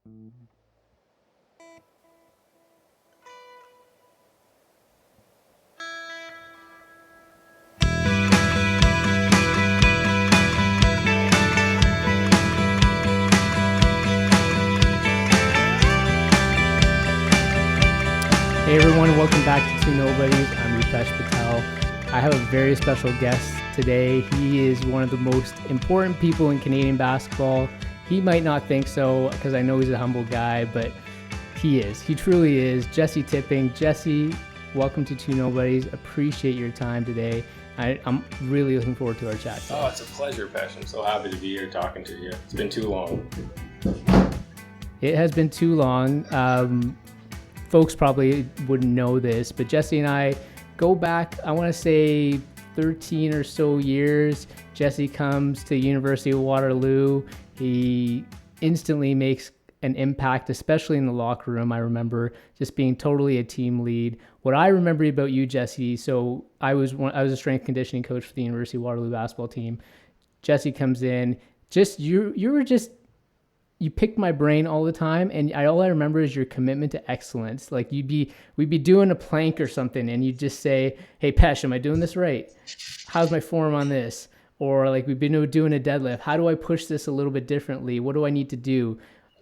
Hey everyone, welcome back to Two Nobodies. I'm Rupesh Patel. I have a very special guest today. He is one of the most important people in Canadian basketball. He might not think so because I know he's a humble guy, but he is. He truly is. Jesse Tipping. Jesse, welcome to Two Nobodies. Appreciate your time today. I'm really looking forward to our chat today. Oh, it's a pleasure, Pesh. I'm so happy to be here talking to you. It's been too long. It has been too long. Folks probably wouldn't know this, but Jesse and I go back, I want to say 13 or so years. Jesse comes to University of Waterloo. He instantly makes an impact, especially in the locker room. I remember just being totally a team lead. What I remember about you, Jesse, so I was a strength conditioning coach for the University of Waterloo basketball team. Jesse comes in, you picked my brain all the time, and all I remember is your commitment to excellence. Like we'd be doing a plank or something, and you'd just say, "Hey, Pesh, am I doing this right? How's my form on this?" Or like we've been doing a deadlift. How do I push this a little bit differently? What do I need to do?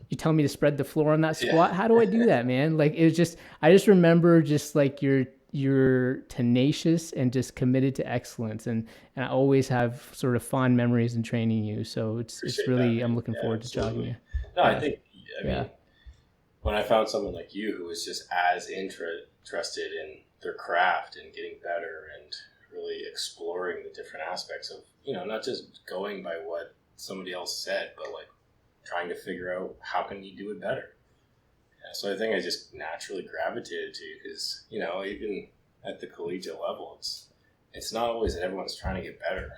You tell me to spread the floor on that squat. Yeah. How do I do that, man? Like it was just, I just remember just like you're tenacious and just committed to excellence, and I always have sort of fond memories in training you. So it's really that, I'm looking forward to jogging you. No, I mean, when I found someone like you who was just as interested in their craft and getting better and really exploring the different aspects of, not just going by what somebody else said, but like trying to figure out how can you do it better. Yeah, so I think I just naturally gravitated to you because, even at the collegiate level, it's not always that everyone's trying to get better.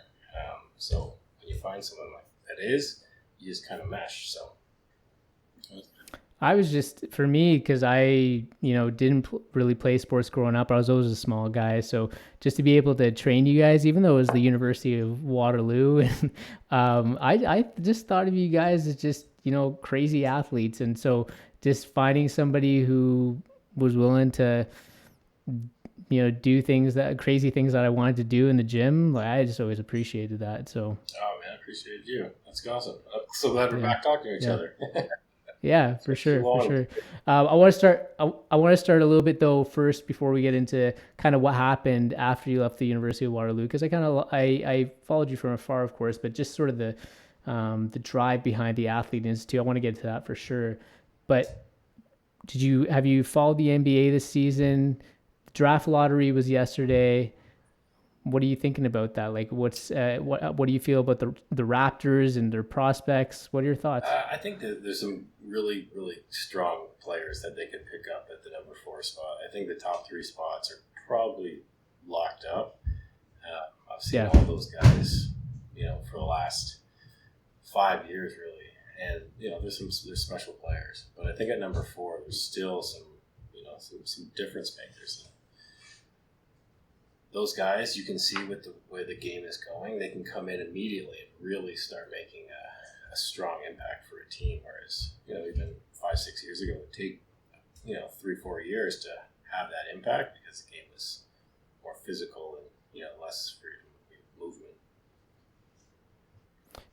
So when you find someone like that is, you just kind of mesh. So. I was just, for me, because I, didn't really play sports growing up. I was always a small guy. So just to be able to train you guys, even though it was the University of Waterloo, and I just thought of you guys as just, crazy athletes. And so just finding somebody who was willing to, do crazy things that I wanted to do in the gym, I just always appreciated that. So. Oh man, I appreciate you. That's awesome. I'm so glad we're back talking to each other. Yeah, for sure. I want to start a little bit though first before we get into kind of what happened after you left the University of Waterloo, because I followed you from afar, of course, but just sort of the drive behind the Athlete Institute. I want to get to that for sure. But have you followed the NBA this season? The draft lottery was yesterday. What are you thinking about that? Like, what do you feel about the Raptors and their prospects? What are your thoughts? I think that there's some really, really strong players that they could pick up at the number 4 spot. I think the top 3 spots are probably locked up. I've seen all those guys, for the last 5 years, really. And, there's special players. But I think at number 4, there's still some difference makers. Those guys, you can see with the way the game is going, they can come in immediately and really start making a strong impact for a team. Whereas, even 5-6 years ago, it would take, 3-4 years to have that impact because the game was more physical and, less freedom of movement.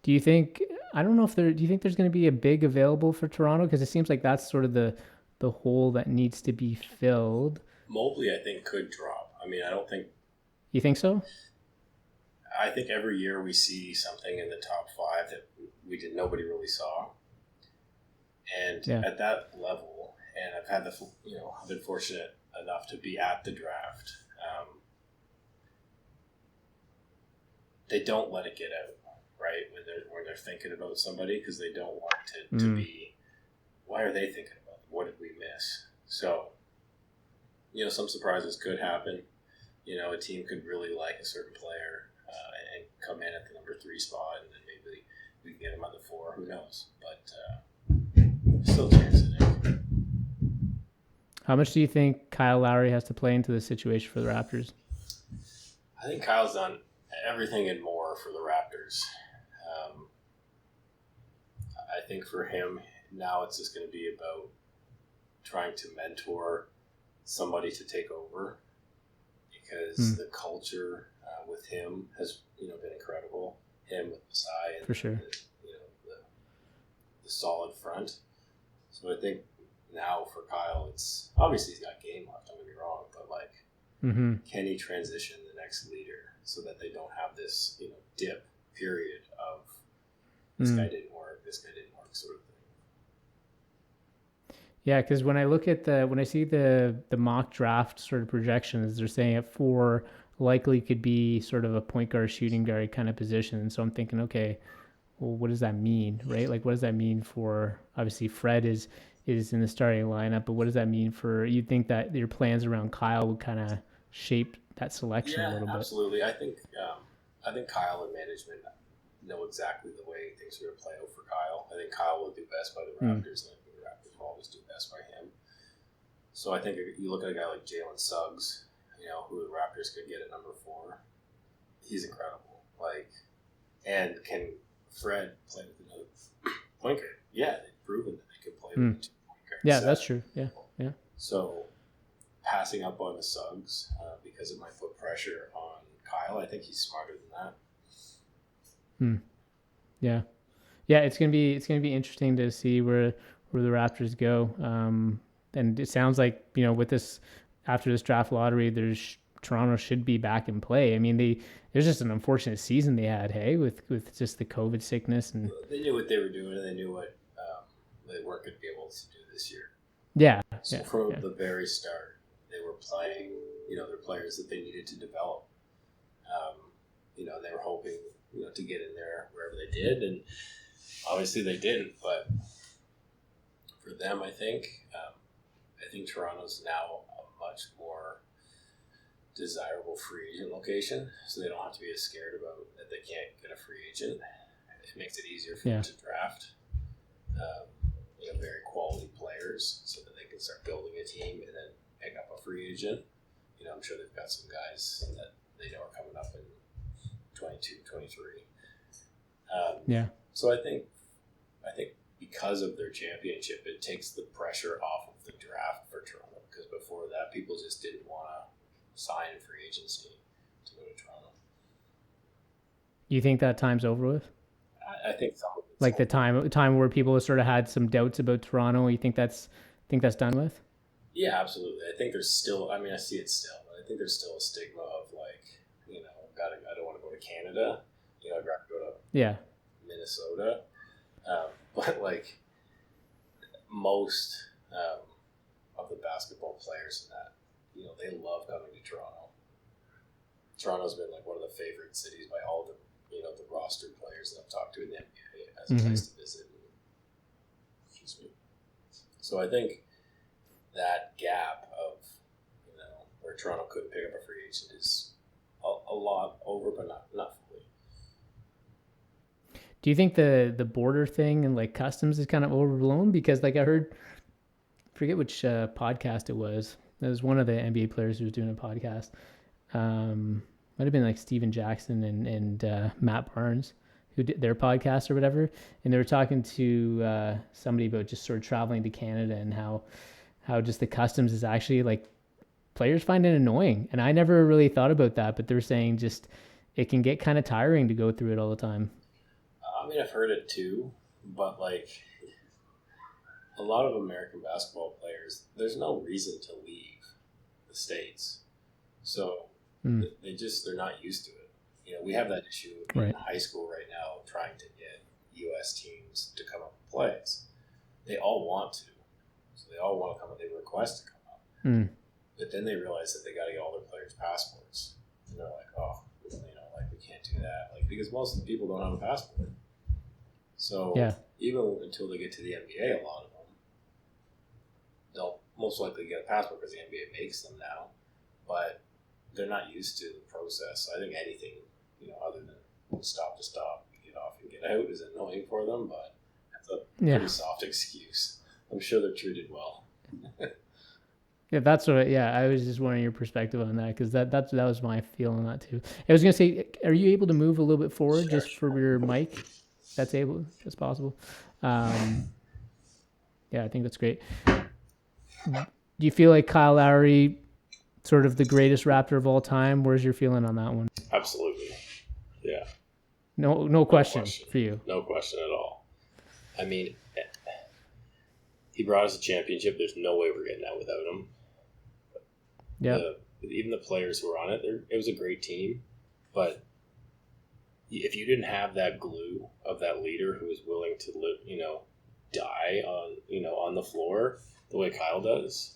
Do you think there's going to be a big available for Toronto? Because it seems like that's sort of the hole that needs to be filled. Mobley, I think, could drop. I mean, I don't think. You think so? I think every year we see something in the top 5 that nobody really saw. And at that level, and I've had I've been fortunate enough to be at the draft. They don't let it get out, right? When they're thinking about somebody, because they don't want it to be, why are they thinking about them? What did we miss? So, some surprises could happen. A team could really like a certain player and come in at the number 3 spot, and then maybe we can get him on the 4. Who knows? But still a chance, I think. How much do you think Kyle Lowry has to play into the situation for the Raptors? I think Kyle's done everything and more for the Raptors. I think for him, now it's just going to be about trying to mentor somebody to take over, because the culture with him has been incredible. Him with Masai and For sure. The solid front. So I think now for Kyle, it's obviously he's got game left. Don't get me wrong, but like, can he transition the next leader so that they don't have this dip period of this guy didn't work, sort of thing. Yeah, because when I see the mock draft sort of projections, they're saying at 4 likely could be sort of a point guard, shooting guard kind of position. And so I'm thinking, okay, well, what does that mean, right? Like, what does that mean for, obviously Fred is in the starting lineup, but what does that mean for, you think that your plans around Kyle would kind of shape that selection a little bit? Absolutely. I think Kyle and management know exactly the way things are going to play out for Kyle. I think Kyle will do best by the Raptors, and I think the Raptors will always do best by him. So I think if you look at a guy like Jalen Suggs, who the Raptors could get at number 4, he's incredible. Like, and can Fred play with another point guard? Yeah, they've proven that they can play with 2 point guards. Yeah, that's true. Yeah. So passing up on the Suggs because it might put pressure on Kyle, I think he's smarter than that. Yeah, it's gonna be interesting to see where the Raptors go. And it sounds like with this, after this draft lottery, Toronto should be back in play. I mean, there's just an unfortunate season they had, with just the COVID sickness, and they knew what they were doing, and they knew what they weren't going to be able to do this year. Yeah. So from the very start, they were playing, their players that they needed to develop. They were hoping, to get in there wherever they did, and obviously they didn't. But for them, I think Toronto's now a much more desirable free agent location, so they don't have to be as scared about that they can't get a free agent. It makes it easier for them to draft very quality players, so that they can start building a team and then pick up a free agent. I'm sure they've got some guys that they know are coming up in 22, 23. So I think because of their championship, it takes the pressure off of the draft for Toronto, because before that, people just didn't want to sign in free agency to go to Toronto. You think that time's over with? I think so. Like the time where people sort of had some doubts about Toronto, you think that's done with? Yeah, absolutely. I think there's still, I see it still, but I think there's still a stigma of like, I don't want to go to Canada. I'd rather go to Minnesota. But like most of the basketball players in that, they love coming to Toronto. Toronto's been like one of the favorite cities by all the the roster players that I've talked to in the NBA as a place to visit. Excuse me. So I think that gap of where Toronto couldn't pick up a free agent is a lot over, but not fully. Do you think the border thing and like customs is kind of overblown? Because like I heard, forget which podcast it was. It was one of the NBA players who was doing a podcast. Might have been like Steven Jackson and Matt Barnes, who did their podcast or whatever. And they were talking to somebody about just sort of traveling to Canada and how just the customs is actually like players find it annoying. And I never really thought about that, but they're saying just it can get kind of tiring to go through it all the time. I've heard it too, but like a lot of American basketball players, there's no reason to leave the States. So they're not used to it. We have that issue in high school right now, trying to get U.S. teams to come up and play us. They all want to. So they all want to come up. They request to come up. But then they realize that they got to get all their players' passports. And they're like, oh, we can't do that. Like, because most of the people don't have a passport. So even until they get to the NBA, a lot of them, they'll most likely get a passport because the NBA makes them now. But they're not used to the process. I think anything, other than stop to stop, get off and get out is annoying for them, but that's a pretty soft excuse. I'm sure they're treated well. Yeah, that's what. I was just wondering your perspective on that, because that was my feel on that too. I was gonna say, are you able to move a little bit forward for your mic? That's possible. I think that's great. Do you feel like Kyle Lowry, sort of the greatest Raptor of all time? Where's your feeling on that one? Absolutely. Yeah. No question for you. No question at all. I mean, he brought us a championship. There's no way we're getting that without him. Yeah. Even the players who were on it, it was a great team. But if you didn't have that glue of that leader who was willing to live, die on the floor the way Kyle does,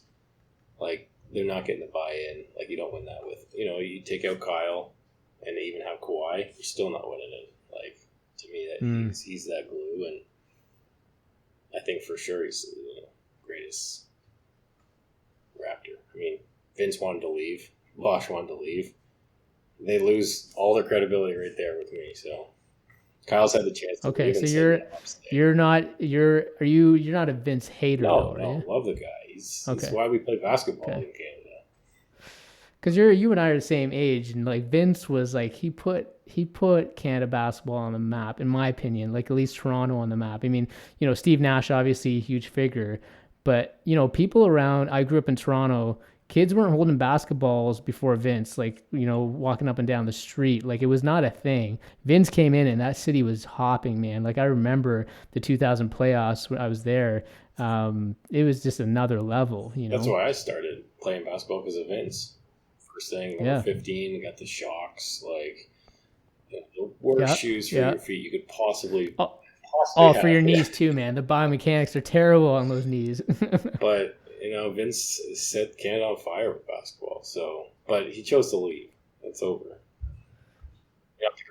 like, they're not getting the buy-in. Like, you don't win that with, you take out Kyle and even have Kawhi, you're still not winning it. Like, to me, that he's that glue, and I think for sure he's the greatest Raptor. I mean, Vince wanted to leave, Bosch wanted to leave. They lose all their credibility right there with me. So Kyle's had the chance to leave. Okay, so you're not a Vince hater, though, right? No, love the guy. He's why we play basketball in Canada. Because you and I are the same age, and like Vince was like he put Canada basketball on the map, in my opinion. Like, at least Toronto on the map. I mean, Steve Nash, obviously a huge figure, but people around. I grew up in Toronto. Kids weren't holding basketballs before Vince, like, walking up and down the street. Like, it was not a thing. Vince came in and that city was hopping, man. Like, I remember the 2000 playoffs when I was there. It was just another level, That's why I started playing basketball, because of Vince. First thing, number 15, got the shocks, like, the worst shoes for your feet you could possibly have. For your knees too, man. The biomechanics are terrible on those knees. But Vince set Canada on fire with basketball. But he chose to leave. It's over.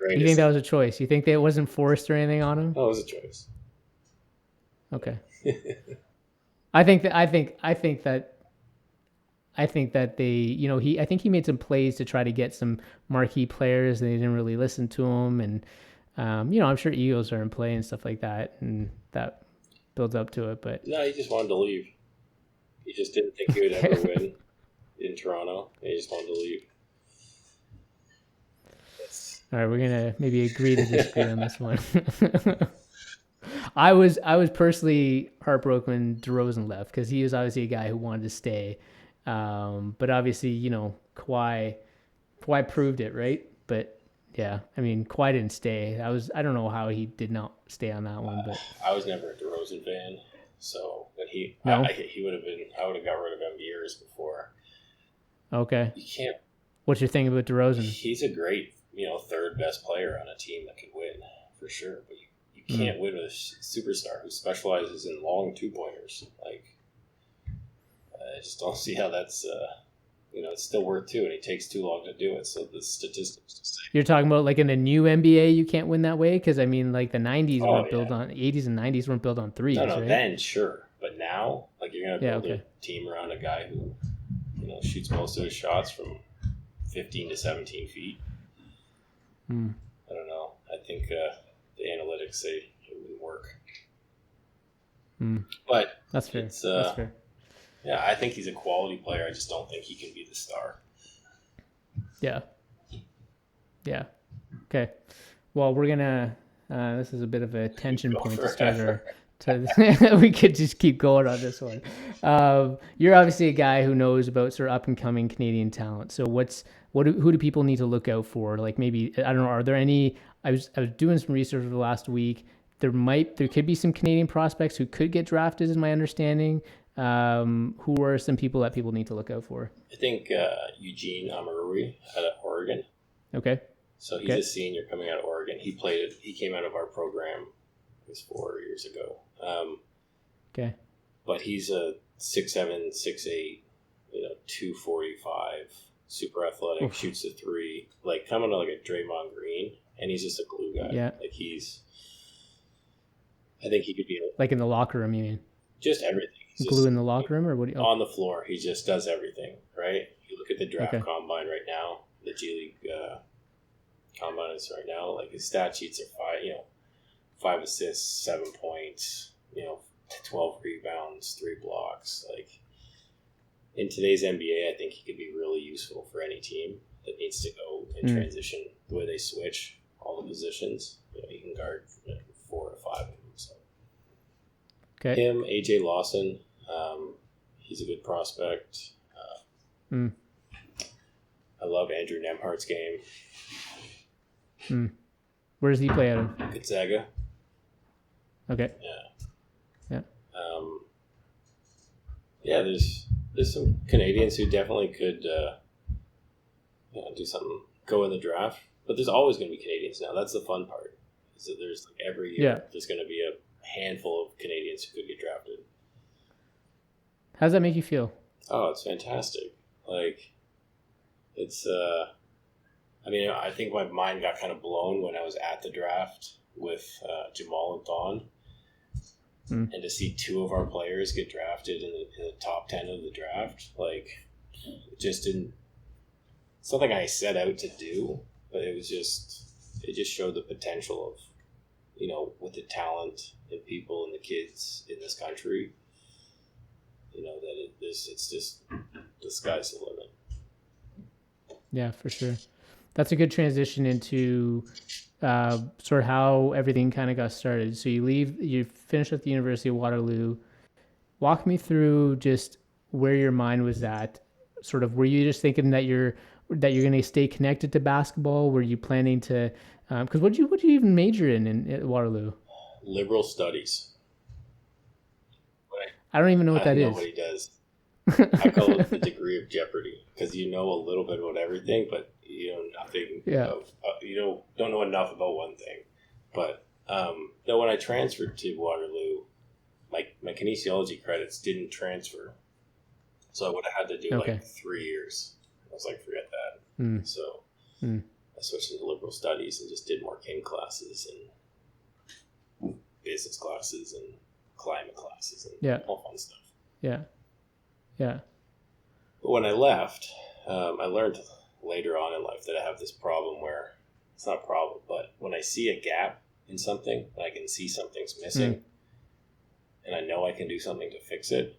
You think that was a choice? You think that it wasn't forced or anything on him? No, it was a choice. Okay. I think that they, I think he made some plays to try to get some marquee players, and they didn't really listen to him. And I'm sure egos are in play and stuff like that, and that builds up to it. But no, he just wanted to leave. He just didn't think he would ever win in Toronto. He just wanted to leave. All right, we're gonna maybe agree to disagree on this one. I was personally heartbroken when DeRozan left, because he was obviously a guy who wanted to stay. But obviously, Kawhi proved it, right? But yeah, I mean, Kawhi didn't stay. I don't know how he did not stay on that one. But I was never a DeRozan fan. So when he would have been, I would have got rid of him years before. Okay. You can't. What's your thing about DeRozan? He's a great, third best player on a team that can win for sure. But you can't win with a superstar who specializes in long 2-pointers. Like, I just don't see how that's. It's still worth 2, and he takes too long to do it. So the statistics just say. You're talking about like in the new NBA, you can't win that way, because I mean, like the 90s weren't built on 80s and 90s weren't built on threes. No, right? Then sure, but now, like, you're gonna build a team around a guy who, shoots most of his shots from 15 to 17 feet. I don't know. I think the analytics say it wouldn't work. But that's fair. That's fair. Yeah, I think he's a quality player. I just don't think he can be the star. Yeah. Okay. Well, we're gonna. This is a bit of a tension point to start we could just keep going on this one. You're obviously a guy who knows about sort of up and coming Canadian talent. So who do people need to look out for? Like, maybe, I don't know. Are there any? I was doing some research over the last week. There could be some Canadian prospects who could get drafted, is my understanding. Who are some people that people need to look out for? I think Eugene Amarui out of Oregon. Okay. So he's a senior coming out of Oregon. He came out of our program, I guess 4 years ago. Okay. But he's a 6'7", 6'8", 245, super athletic, shoots the 3, like coming to like a Draymond Green, and he's just a glue guy. Yeah. Like I think he could be like in the locker room, you mean? Just everything. Glue in the locker room, or what? On the floor, he just does everything, right? You look at the draft combine right now, the G League combine is right now. Like, his stat sheets are 5 assists, 7 points, 12 rebounds, 3 blocks. Like, in today's NBA, I think he could be really useful for any team that needs to go and transition the way they switch all the positions. He can guard 4 to 5 of them. So. Okay. Him, AJ Lawson. He's a good prospect. I love Andrew Nemhart's game. Where does he play out of? Gonzaga. Okay. Yeah. Yeah. There's some Canadians who definitely could do something, go in the draft. But there's always going to be Canadians now. That's the fun part. Is that there's like every year there's going to be a handful of Canadians who could get drafted. How does that make you feel? Oh, it's fantastic. Like, it's, I think my mind got kind of blown when I was at the draft with Jamal and Thon. And to see two of our players get drafted in the top 10 of the draft, like, it just didn't, it's something I set out to do, but it just showed the potential of, with the talent and people and the kids in this country, that it's just, the sky's the limit. Yeah, for sure. That's a good transition into sort of how everything kind of got started. So you finish at the University of Waterloo. Walk me through just where your mind was at. Sort of, were you just thinking that you're going to stay connected to basketball? Were you planning to? Because what did you even major in at Waterloo? Liberal studies. I don't even know what that is. Nobody does. I call it the degree of jeopardy, because you know a little bit about everything, but you know nothing. Yeah. Don't know enough about one thing. But when I transferred to Waterloo, my kinesiology credits didn't transfer, so I would have had to do like 3 years. I was like, forget that. So I switched into liberal studies and just did more kin classes and business classes and climate classes and all fun stuff. Yeah. Yeah. But when I left, I learned later on in life that I have this problem where, it's not a problem, but when I see a gap in something, and I can see something's missing, and I know I can do something to fix it,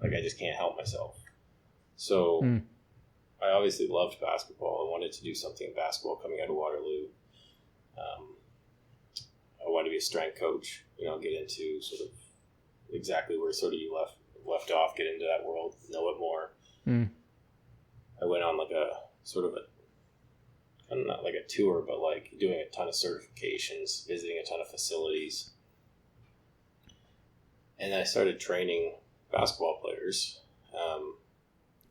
like I just can't help myself. So I obviously loved basketball. I wanted to do something in basketball coming out of Waterloo. I wanted to be a strength coach, get into sort of exactly where sort of you left off, get into that world, know it more. I went on like a sort of not like a tour, but like doing a ton of certifications, visiting a ton of facilities. And then I started training basketball players.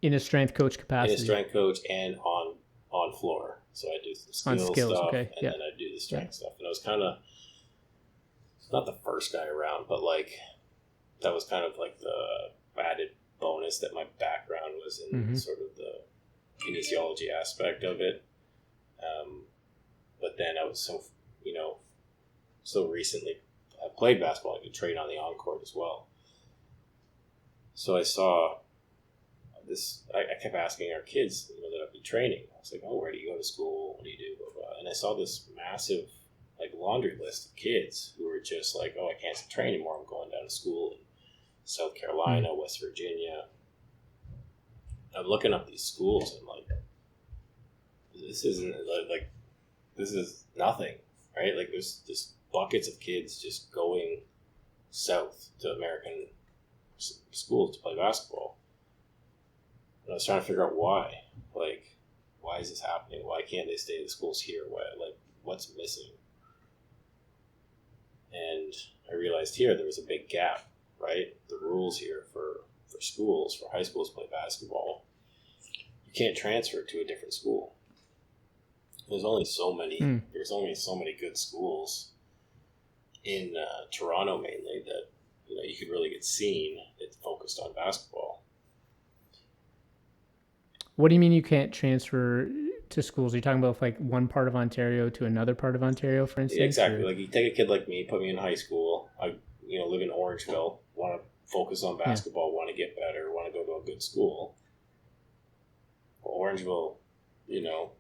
In a strength coach capacity? In a strength coach and on floor. So I do some skills stuff, and then I do the strength stuff. And I was kind of, not the first guy around, but like, that was kind of like the added bonus that my background was in sort of the kinesiology aspect of it. But then I was so recently, I played basketball, I could train on the on-court as well. So I saw this, I kept asking our kids that I'd be training. I was like, oh, where do you go to school? What do you do? Blah, blah. And I saw this massive like laundry list of kids who were just like, oh, I can't train anymore. I'm going down to school in South Carolina, West Virginia. I'm looking up these schools and like, this isn't like, this is nothing, right? Like there's just buckets of kids just going south to American schools to play basketball. And I was trying to figure out why. Like, why is this happening? Why can't they stay in the schools here? What's missing? And I realized here there was a big gap, right? The rules here for schools, for high schools to play basketball, you can't transfer to a different school. There's only so many. There's only so many good schools in Toronto, mainly, that you could really get seen. It's focused on basketball. What do you mean you can't transfer to schools? Are you talking about like one part of Ontario to another part of Ontario, for instance? Yeah, exactly. Like you take a kid like me, put me in high school. I live in Orangeville, want to focus on basketball, want to get better, want to go to a good school. Well, Orangeville,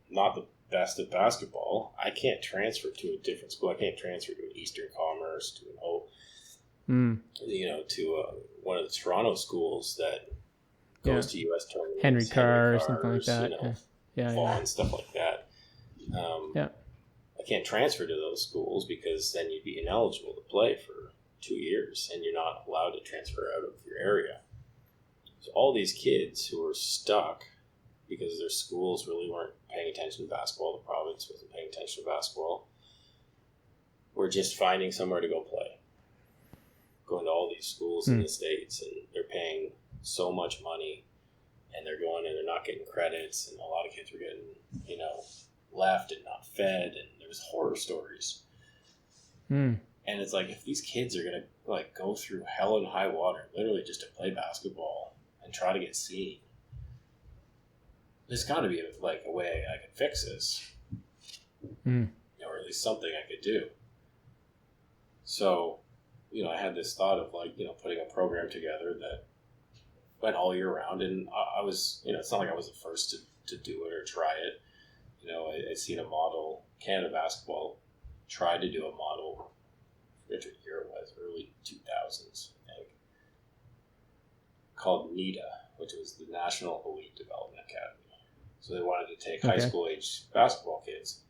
not the best at basketball. I can't transfer to a different school. I can't transfer to an Eastern Commerce, to to one of the Toronto schools that goes to U.S. tournaments. Henry Carr or something like that. Vaughan, stuff like that. I can't transfer to those schools because then you'd be ineligible to play for 2 years, and you're not allowed to transfer out of your area. So all these kids who were stuck because their schools really weren't paying attention to basketball, the province wasn't paying attention to basketball, were just finding somewhere to go play. Going to all these schools in the States, and they're paying so much money, and they're going and they're not getting credits, and a lot of kids were getting, left and not fed, and there was horror stories. And it's like, if these kids are going to like go through hell and high water, literally just to play basketball and try to get seen, there's got to be a way I could fix this, or at least something I could do. So, I had this thought of putting a program together that went all year round, and I was, it's not like I was the first to do it or try it. I'd seen a model, Canada Basketball tried to do a model, which year it was, early 2000s, I think, called NEDA, which was the National Elite Development Academy. So they wanted to take high school age basketball kids.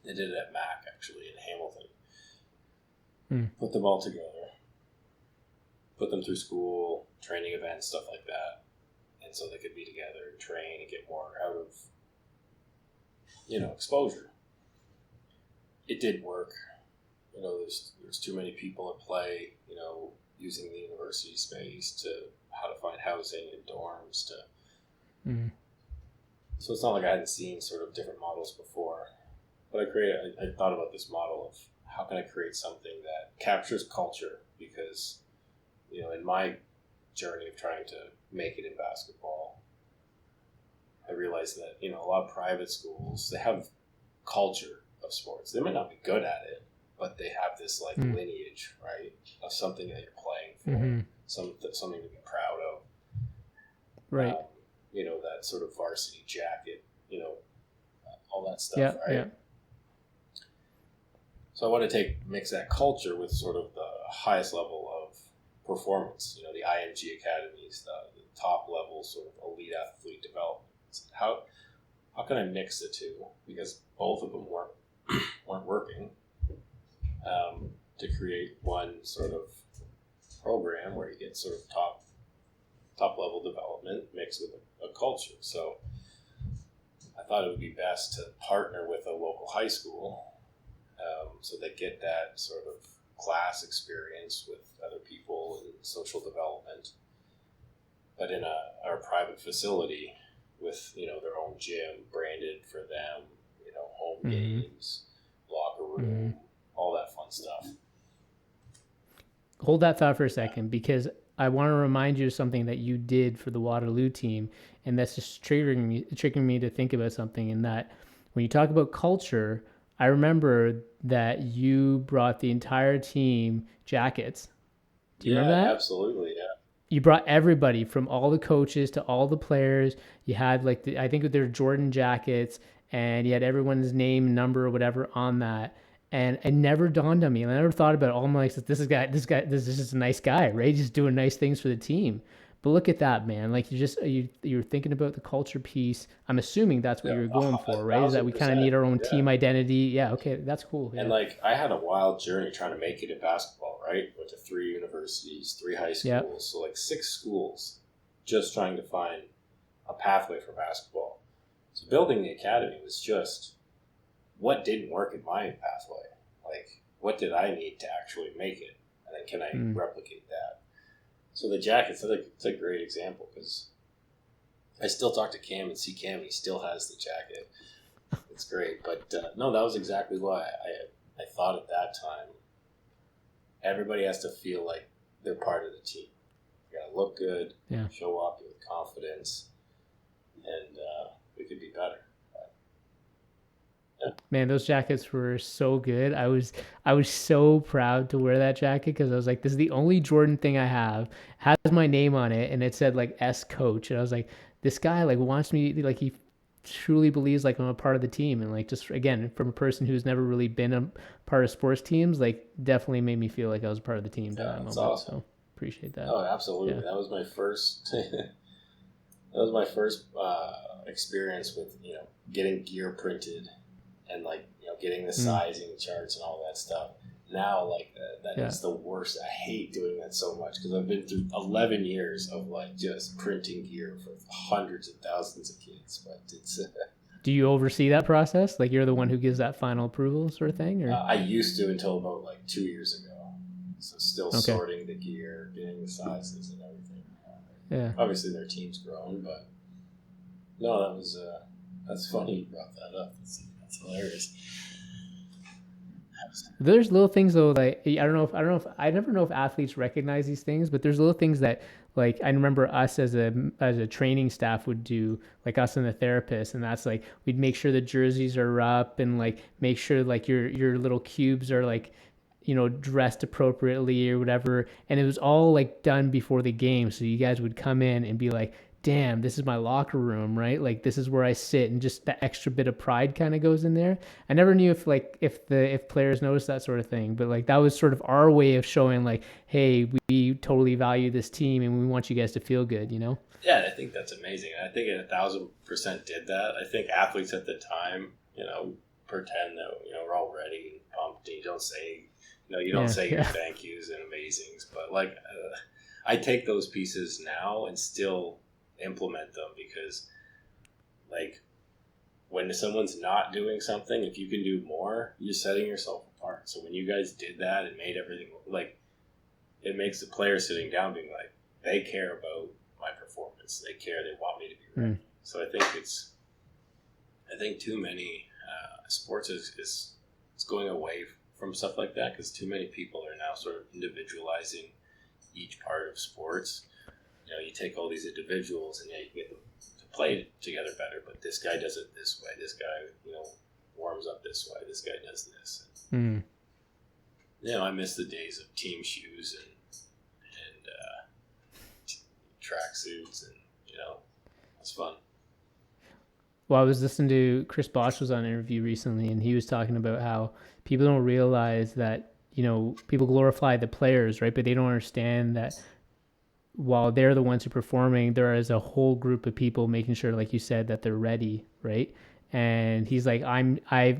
They did it at MAC, actually, in Hamilton. Put them all together, put them through school, training events, stuff like that. And so they could be together and train and get more out of, exposure. It did work. There's too many people at play, using the university space to how to find housing and dorms to. So it's not like I hadn't seen sort of different models before. But I thought about this model of how can I create something that captures culture, because, in my journey of trying to make it in basketball, I realized that, a lot of private schools, they have culture of sports. They might not be good at it, but they have this lineage, right, of something that you're playing for, something to be proud of. Right. That sort of varsity jacket, all that stuff, right? Yeah. So I want to mix that culture with sort of the highest level of performance, the IMG academies, the top level sort of elite athlete development. How can I mix the two? Because both of them weren't working, to create one sort of program where you get sort of top level development mixed with a culture. So I thought it would be best to partner with a local high school, so they get that sort of class experience with other people and social development, but in our private facility with their own gym branded for them, home games, locker room, all that fun stuff. Hold that thought for a second, because I want to remind you of something that you did for the Waterloo team, and that's just triggering me to think about something. In that, when you talk about culture, I remember that you brought the entire team jackets. Do you remember that? Absolutely, yeah. You brought everybody, from all the coaches to all the players. You had I think they were Jordan jackets, and you had everyone's name, number, or whatever on that. And it never dawned on me. And I never thought about it. I'm like, this is just a nice guy, right? Just doing nice things for the team. But look at that, man. Like, you're thinking about the culture piece. I'm assuming that's what you're going for, right? Is that we kind of need our own team identity. Yeah, okay, that's cool. Yeah. And I had a wild journey trying to make it in basketball, right? Went to 3 universities, 3 high schools, so 6 schools, just trying to find a pathway for basketball. So building the academy was just what didn't work in my pathway. What did I need to actually make it? And then can I replicate that? So the jackets, it's a great example, because I still talk to Cam and see Cam, he still has the jacket. It's great. But no, that was exactly why I thought at that time, everybody has to feel like they're part of the team. You got to look good, show up with confidence, and we could be better. Man, those jackets were so good. I was so proud to wear that jacket, because I was like, this is the only Jordan thing I have. It has my name on it, and it said S coach. And I was like, this guy wants me, he truly believes I'm a part of the team. And just again, from a person who's never really been a part of sports teams, definitely made me feel like I was a part of the team. That's awesome. So appreciate that. Oh, absolutely. Yeah. That was my first experience with getting gear printed and getting the sizing charts and all that stuff. now, like that is the worst. I hate doing that so much because I've been through 11 years of like just printing gear for hundreds of thousands of kids. But it's do you oversee that process? Like you're the one who gives that final approval sort of thing? Or I used to until about like 2 years ago. So still sorting the gear, getting the sizes and everything. Obviously their team's grown, but no, that's funny you brought that up. That's hilarious. There's little things though, like I never know if athletes recognize these things, but there's little things that, like, I remember us as a training staff would do, like us and the therapist, and that's like we'd make sure the jerseys are up and like make sure like your little cubes are like, you know, dressed appropriately or whatever, and it was all like done before the game, so you guys would come in and be like, damn, this is my locker room, right? Like this is where I sit, and just the extra bit of pride kind of goes in there. I never knew if players noticed that sort of thing, but like that was sort of our way of showing like, hey, we totally value this team and we want you guys to feel good, you know? Yeah, I think that's amazing. I think it 1,000% did that. I think athletes at the time, you know, pretend that, you know, we're all ready and pumped, and you don't say your thank yous and amazings, but like I take those pieces now and still implement them, because like when someone's not doing something, if you can do more, you're setting yourself apart. So when you guys did that and made everything, like, it makes the player sitting down being like, they care about my performance, they want me to be ready. So I think too many sports is going away from stuff like that, because too many people are now sort of individualizing each part of sports. You know, you take all these individuals and you can get them to play together better, but this guy does it this way, this guy, you know, warms up this way, this guy does this. You know, I miss the days of team shoes and track suits, and, you know, it's fun. Well, I was listening to Chris Bosch was on an interview recently, and he was talking about how people don't realize that, you know, people glorify the players, right? But they don't understand that while they're the ones who are performing, there is a whole group of people making sure, like you said, that they're ready, right? And he's like, I'm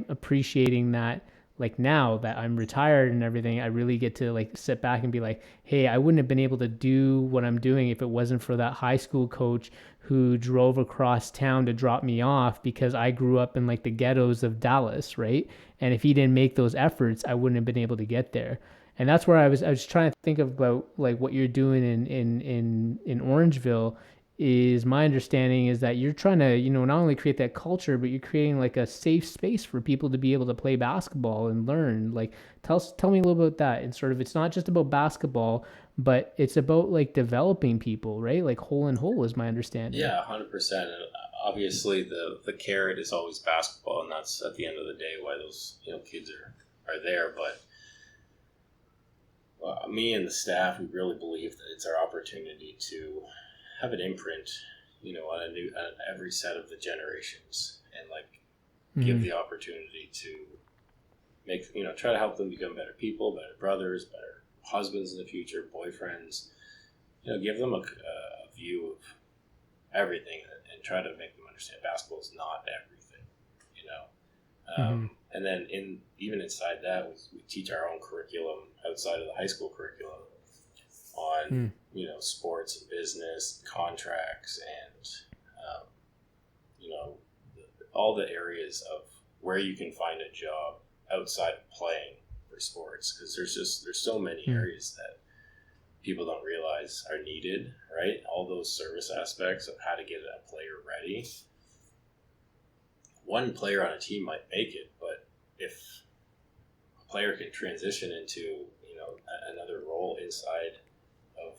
appreciating that, like now that I'm retired and everything, I really get to like sit back and be like, hey, I wouldn't have been able to do what I'm doing if it wasn't for that high school coach who drove across town to drop me off, because I grew up in like the ghettos of Dallas, right? And if he didn't make those efforts, I wouldn't have been able to get there. And that's where I was trying to think about like what you're doing in Orangeville. Is my understanding is that you're trying to, you know, not only create that culture, but you're creating like a safe space for people to be able to play basketball and learn. Like tell me a little about that. And sort of, it's not just about basketball, but it's about like developing people, right? Like whole and whole is my understanding. Yeah, 100%. And obviously the carrot is always basketball, and that's at the end of the day why those, you know, kids are there. But me and the staff, we really believe that it's our opportunity to have an imprint, you know, on every set of the generations, and like give the opportunity to make, you know, try to help them become better people, better brothers, better husbands in the future, boyfriends, you know, give them a view of everything, and try to make them understand basketball is not everything, you know. And then even inside that, we teach our own curriculum outside of the high school curriculum on, you know, sports and business, contracts, and, you know, all the areas of where you can find a job outside of playing for sports. Because there's so many areas that people don't realize are needed, right? All those service aspects of how to get a player ready. One player on a team might make it, but if a player can transition into, you know, another role inside of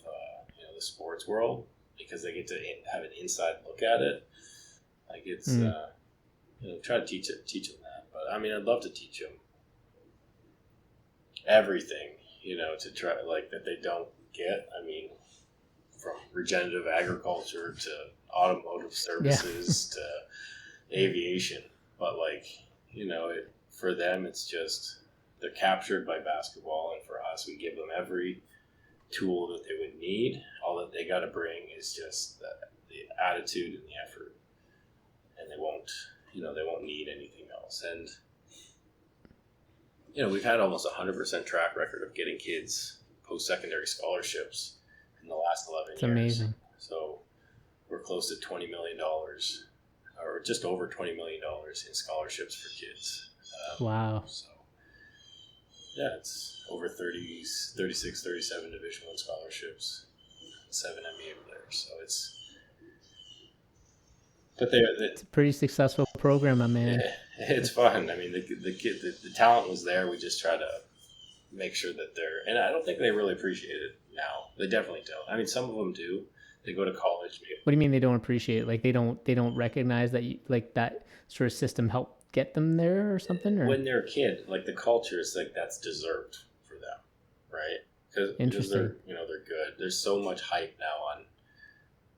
you know, the sports world, because they get to have an inside look at it, like it's you know, try to teach them that. But I mean, I'd love to teach them everything, you know, to try, like, that they don't get. I mean, from regenerative agriculture to automotive services to aviation, but like, you know, for them it's just they're captured by basketball, and for us, we give them every tool that they would need. All that they got to bring is just the attitude and the effort, and they won't need anything else. And we've had almost 100% track record of getting kids post-secondary scholarships in the last 11 It's years. amazing. So we're close to $20 million, or just over $20 million in scholarships for kids. Wow. So yeah, it's over 36, 37 Division I scholarships, 7 NBA players. So it's a pretty successful program, my man. It's fun. I mean, the talent was there. We just try to make sure that and I don't think they really appreciate it now. They definitely don't. I mean, some of them do. They go to college. What do you mean they don't appreciate it? Like they don't recognize that like that sort of system helped get them there or something? Or? When they're a kid, like the culture is like that's deserved for them, right? Because they're they're good. There's so much hype now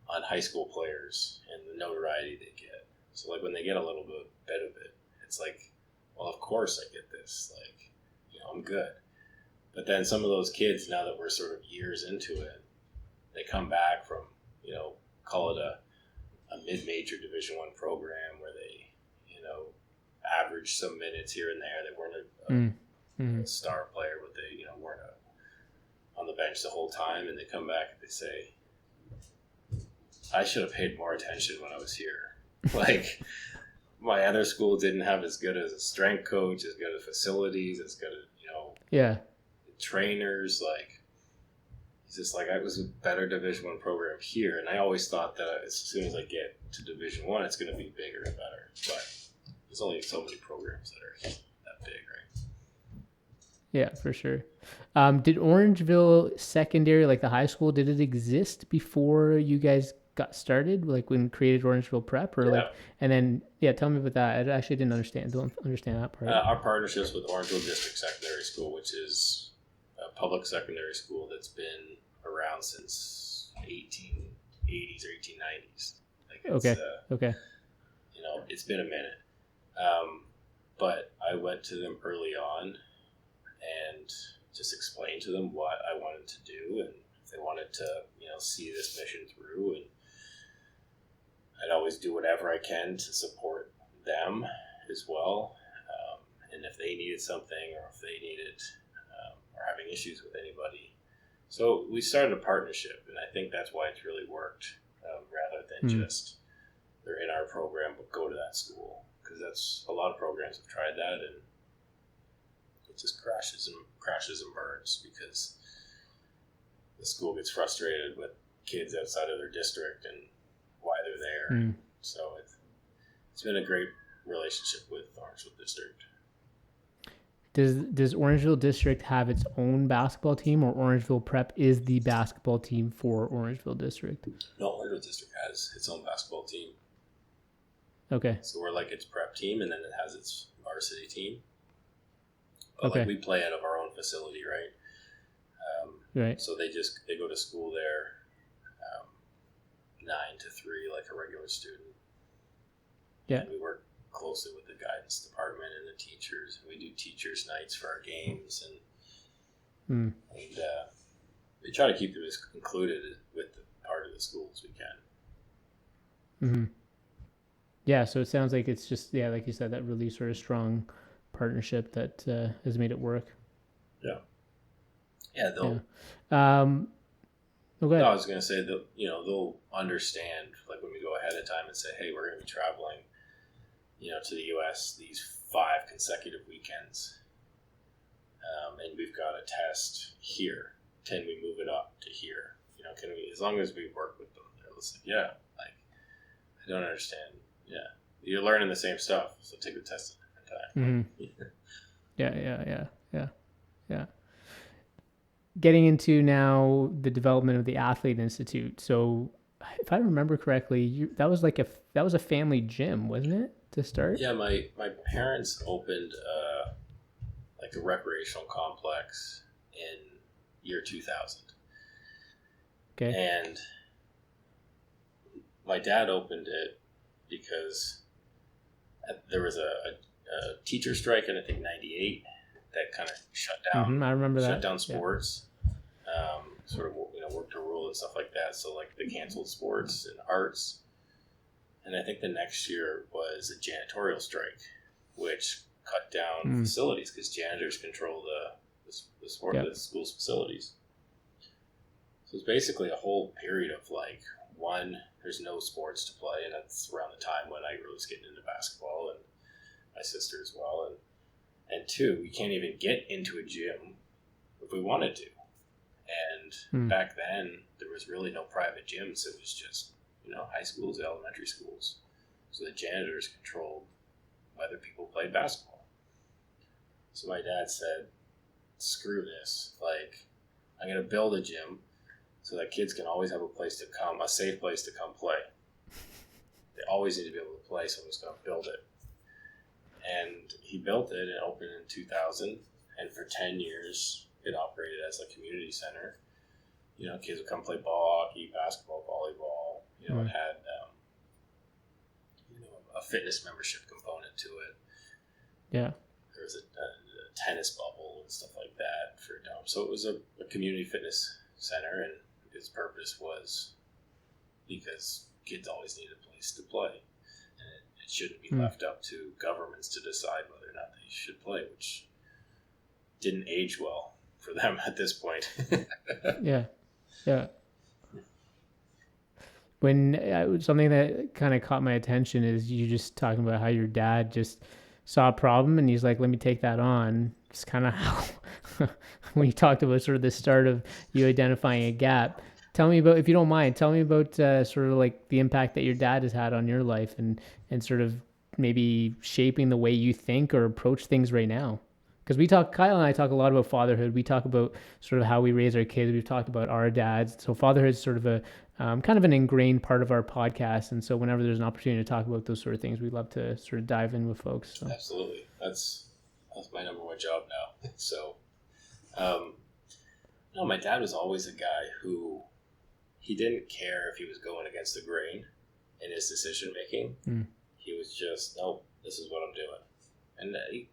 on high school players and the notoriety they get. So like when they get a little bit of it, it's like, well, of course I get this. Like, I'm good. But then some of those kids, now that we're sort of years into it, they come back from, call it a mid-major Division I program where they, average some minutes here and there. They weren't a star player, but they, weren't on the bench the whole time. And they come back and they say, I should have paid more attention when I was here. Like, my other school didn't have as good as a strength coach, as good as facilities, as good as, trainers. Like, he's just like, I was a better Division I program here. And I always thought that as soon as I get to Division I, it's going to be bigger and better. But there's only so many programs that are that big, right? Yeah, for sure. Did Orangeville secondary, like the high school, did it exist before you guys got started? Like when created Orangeville Prep, or and then tell me about that. I actually don't understand that part. Our partnerships with Orangeville District Secondary School, which is a public secondary school that's been around since 1880s or 1890s. Like okay. It's been a minute. But I went to them early on and just explained to them what I wanted to do, and if they wanted to, see this mission through, and I'd always do whatever I can to support them as well. And if they needed something, or if they needed, or having issues with anybody. So we started a partnership, and I think that's why it's really worked, rather than just they're in our program, but go to that school. Because that's a lot of programs have tried that, and it just crashes and burns because the school gets frustrated with kids outside of their district and why they're there. So it's been a great relationship with Orangeville District. Does Orangeville District have its own basketball team, or Orangeville Prep is the basketball team for Orangeville District? No, Orangeville District has its own basketball team. Okay. So we're like its prep team, and then it has its varsity team. But like we play out of our own facility, right? Right. So they go to school there, 9 to 3, like a regular student. Yeah. And we work closely with the guidance department and the teachers. We do teachers' nights for our games, and we try to keep them as included with the part of the school as we can. Mm-hmm. Yeah, so it sounds like it's just, like you said, that really sort of strong partnership that has made it work. Yeah. Yeah, they'll... Okay. I was going to say that, they'll understand, like when we go ahead of time and say, hey, we're going to be traveling, to the U.S. these 5 consecutive weekends. And we've got a test here. Can we move it up to here? Can we, as long as we work with them, they're just like, I don't understand. Yeah, you're learning the same stuff, so take the test at a different time. Yeah. Getting into now the development of the Athlete Institute. So, if I remember correctly, that was a family gym, wasn't it, to start? Yeah, my parents opened like a recreational complex in year 2000. Okay. And my dad opened it because there was a teacher strike in, I think, 98 that kind of shut down. I remember that. Shut down sports. Sort of, worked a rule and stuff like that. So, like, they canceled sports and arts. And I think the next year was a janitorial strike, which cut down facilities because janitors control the school's facilities. So it's basically a whole period of like, one, there's no sports to play, and that's around the time when I really was getting into basketball, and my sister as well, and two, we can't even get into a gym if we wanted to. And back then, there was really no private gyms. It was just, high schools, elementary schools. So the janitors controlled whether people played basketball. So my dad said, screw this. Like, I'm going to build a gym so that kids can always have a safe place to come play. They always need to be able to play, so I'm just going to build it. And he built it and opened in 2000. And for 10 years, it operated as a community center. Kids would come play ball, hockey, basketball, volleyball. It had a fitness membership component to it. Yeah. There was a tennis bubble and stuff like that for Dom. So it was a community fitness center, and its purpose was because kids always need a place to play. And it shouldn't be left up to governments to decide whether or not they should play, which didn't age well for them at this point. Yeah. When something that kind of caught my attention is you just talking about how your dad just saw a problem and he's like, let me take that on. It's kind of how, when you talked about sort of the start of you identifying a gap, tell me about, if you don't mind, tell me about sort of like the impact that your dad has had on your life and sort of maybe shaping the way you think or approach things right now. Because Kyle and I talk a lot about fatherhood. We talk about sort of how we raise our kids. We've talked about our dads. So fatherhood is sort of a kind of an ingrained part of our podcast. And so whenever there's an opportunity to talk about those sort of things, we'd love to sort of dive in with folks. So. Absolutely. That's my number one job now. So, no, my dad was always a guy who, he didn't care if he was going against the grain in his decision making. He was just, nope, this is what I'm doing. And he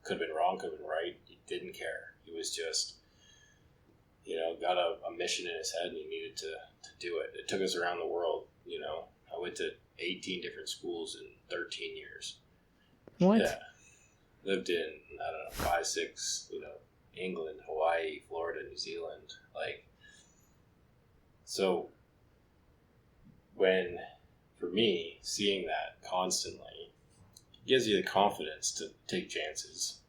could have been wrong, could have been right. He didn't care. He was just, got a mission in his head and he needed to do it. It took us around the world. I went to 18 different schools in 13 years. What? Yeah. Lived in, 5, 6, England, Hawaii, Florida, New Zealand. So for me, seeing that constantly, gives you the confidence to take chances,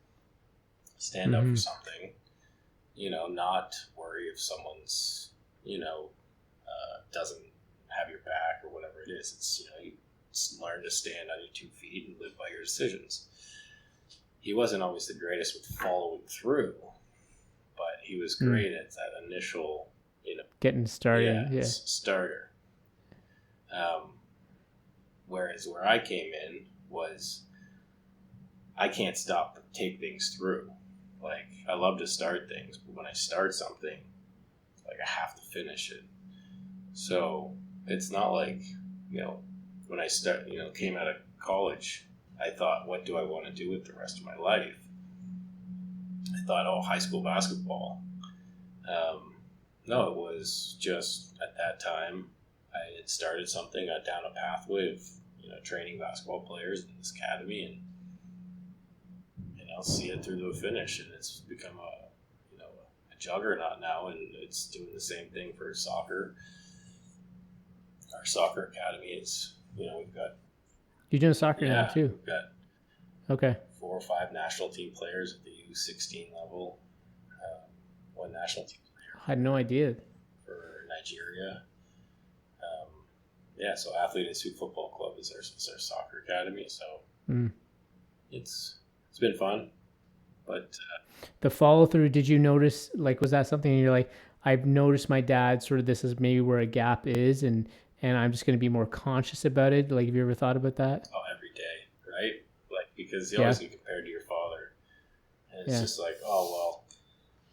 stand up for something, not worry if someone's, doesn't have your back or whatever it is. It's, you learn to stand on your 2 feet and live by your decisions. He wasn't always the greatest with following through, but he was great at that initial, getting started. Starter. Whereas where I came in was, I can't stop but take things through. I love to start things, but when I start something, I have to finish it. So it's not like, when I came out of college, I thought, what do I want to do with the rest of my life? I thought, high school basketball. No, it was just at that time, I had started something, got down a pathway of, training basketball players in this academy, and I'll see it through to a finish, and it's become a juggernaut now, and it's doing the same thing for soccer. Our soccer academy is, we've got... You're doing soccer now, too? We've got 4 or 5 national team players at the U16 level. 1 national team player. I had no idea. For Nigeria. So Athlete Institute Football Club is our soccer academy, so it's been fun. But the follow through, did you notice, was that something you're like, I've noticed my dad sort of, this is maybe where a gap is, and I'm just going to be more conscious about it? Have you ever thought about that? Oh, every day, right? Because you always get compared to your father, and it's just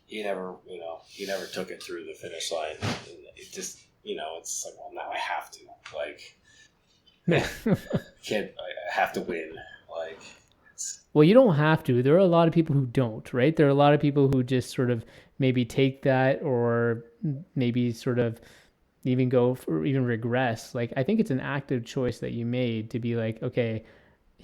he never took it through the finish line, and it just, it's like, well, now I have to, I have to win, Well, you don't have to. There are a lot of people who don't, right? There are a lot of people who just sort of maybe take that, or maybe sort of even go for, even regress. I think it's an active choice that you made to be like, okay,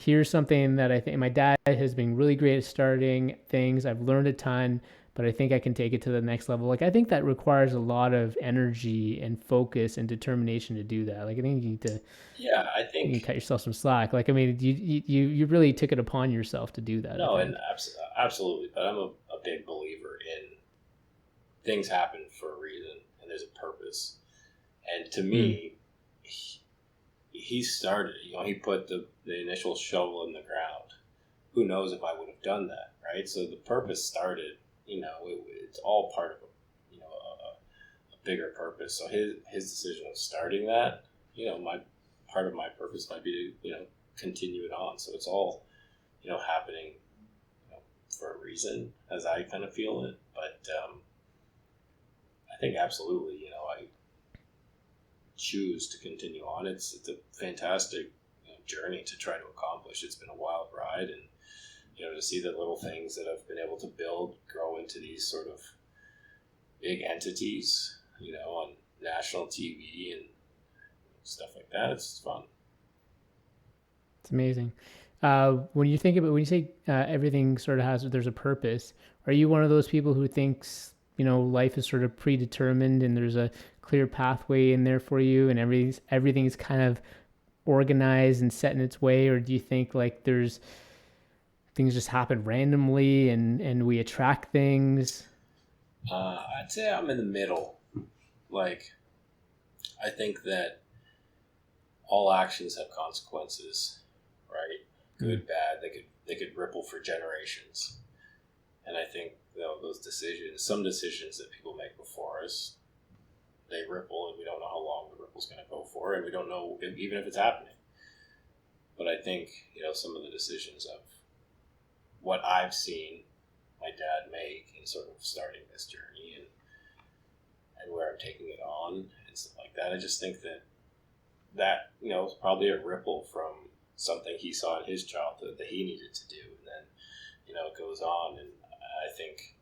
here's something that I think my dad has been really great at starting things. I've learned a ton, but I think I can take it to the next level. Like, I think that requires a lot of energy and focus and determination to do that. Like, I think you need to, Yeah, I you can think cut yourself some slack. Like, I mean, you really took it upon yourself to do that, I no, and think. absolutely. But I'm a big believer in things happen for a reason, and there's a purpose. And to Mm, me, he started. He put the initial shovel in the ground. Who knows if I would have done that, right? So the purpose started. It's all part of a bigger purpose. So his decision of starting that, my part of my purpose might be to continue it on. So it's all happening for a reason, as I kind of feel it. But I think absolutely, I choose to continue on. It's a fantastic journey to try to accomplish. It's been a wild ride, and to see the little things that I've been able to build grow into these sort of big entities, on national TV and stuff like that. It's fun. it's amazing. When you think about when you say everything sort of there's a purpose, are you one of those people who thinks life is sort of predetermined and there's a clear pathway in there for you and everything is kind of organized and set in its way, or do you think like there's things just happen randomly and we attract things? I'd say I'm in the middle. Like, I think that all actions have consequences, right? Good, bad. They could ripple for generations. And I think those decisions, some decisions that people make before us, they ripple, and we don't know how long the ripple's going to go for, and we don't know even if it's happening. But I think some of the decisions of what I've seen my dad make in sort of starting this journey and where I'm taking it on and stuff like that. I just think that is probably a ripple from something he saw in his childhood that he needed to do, and then it goes on. And I think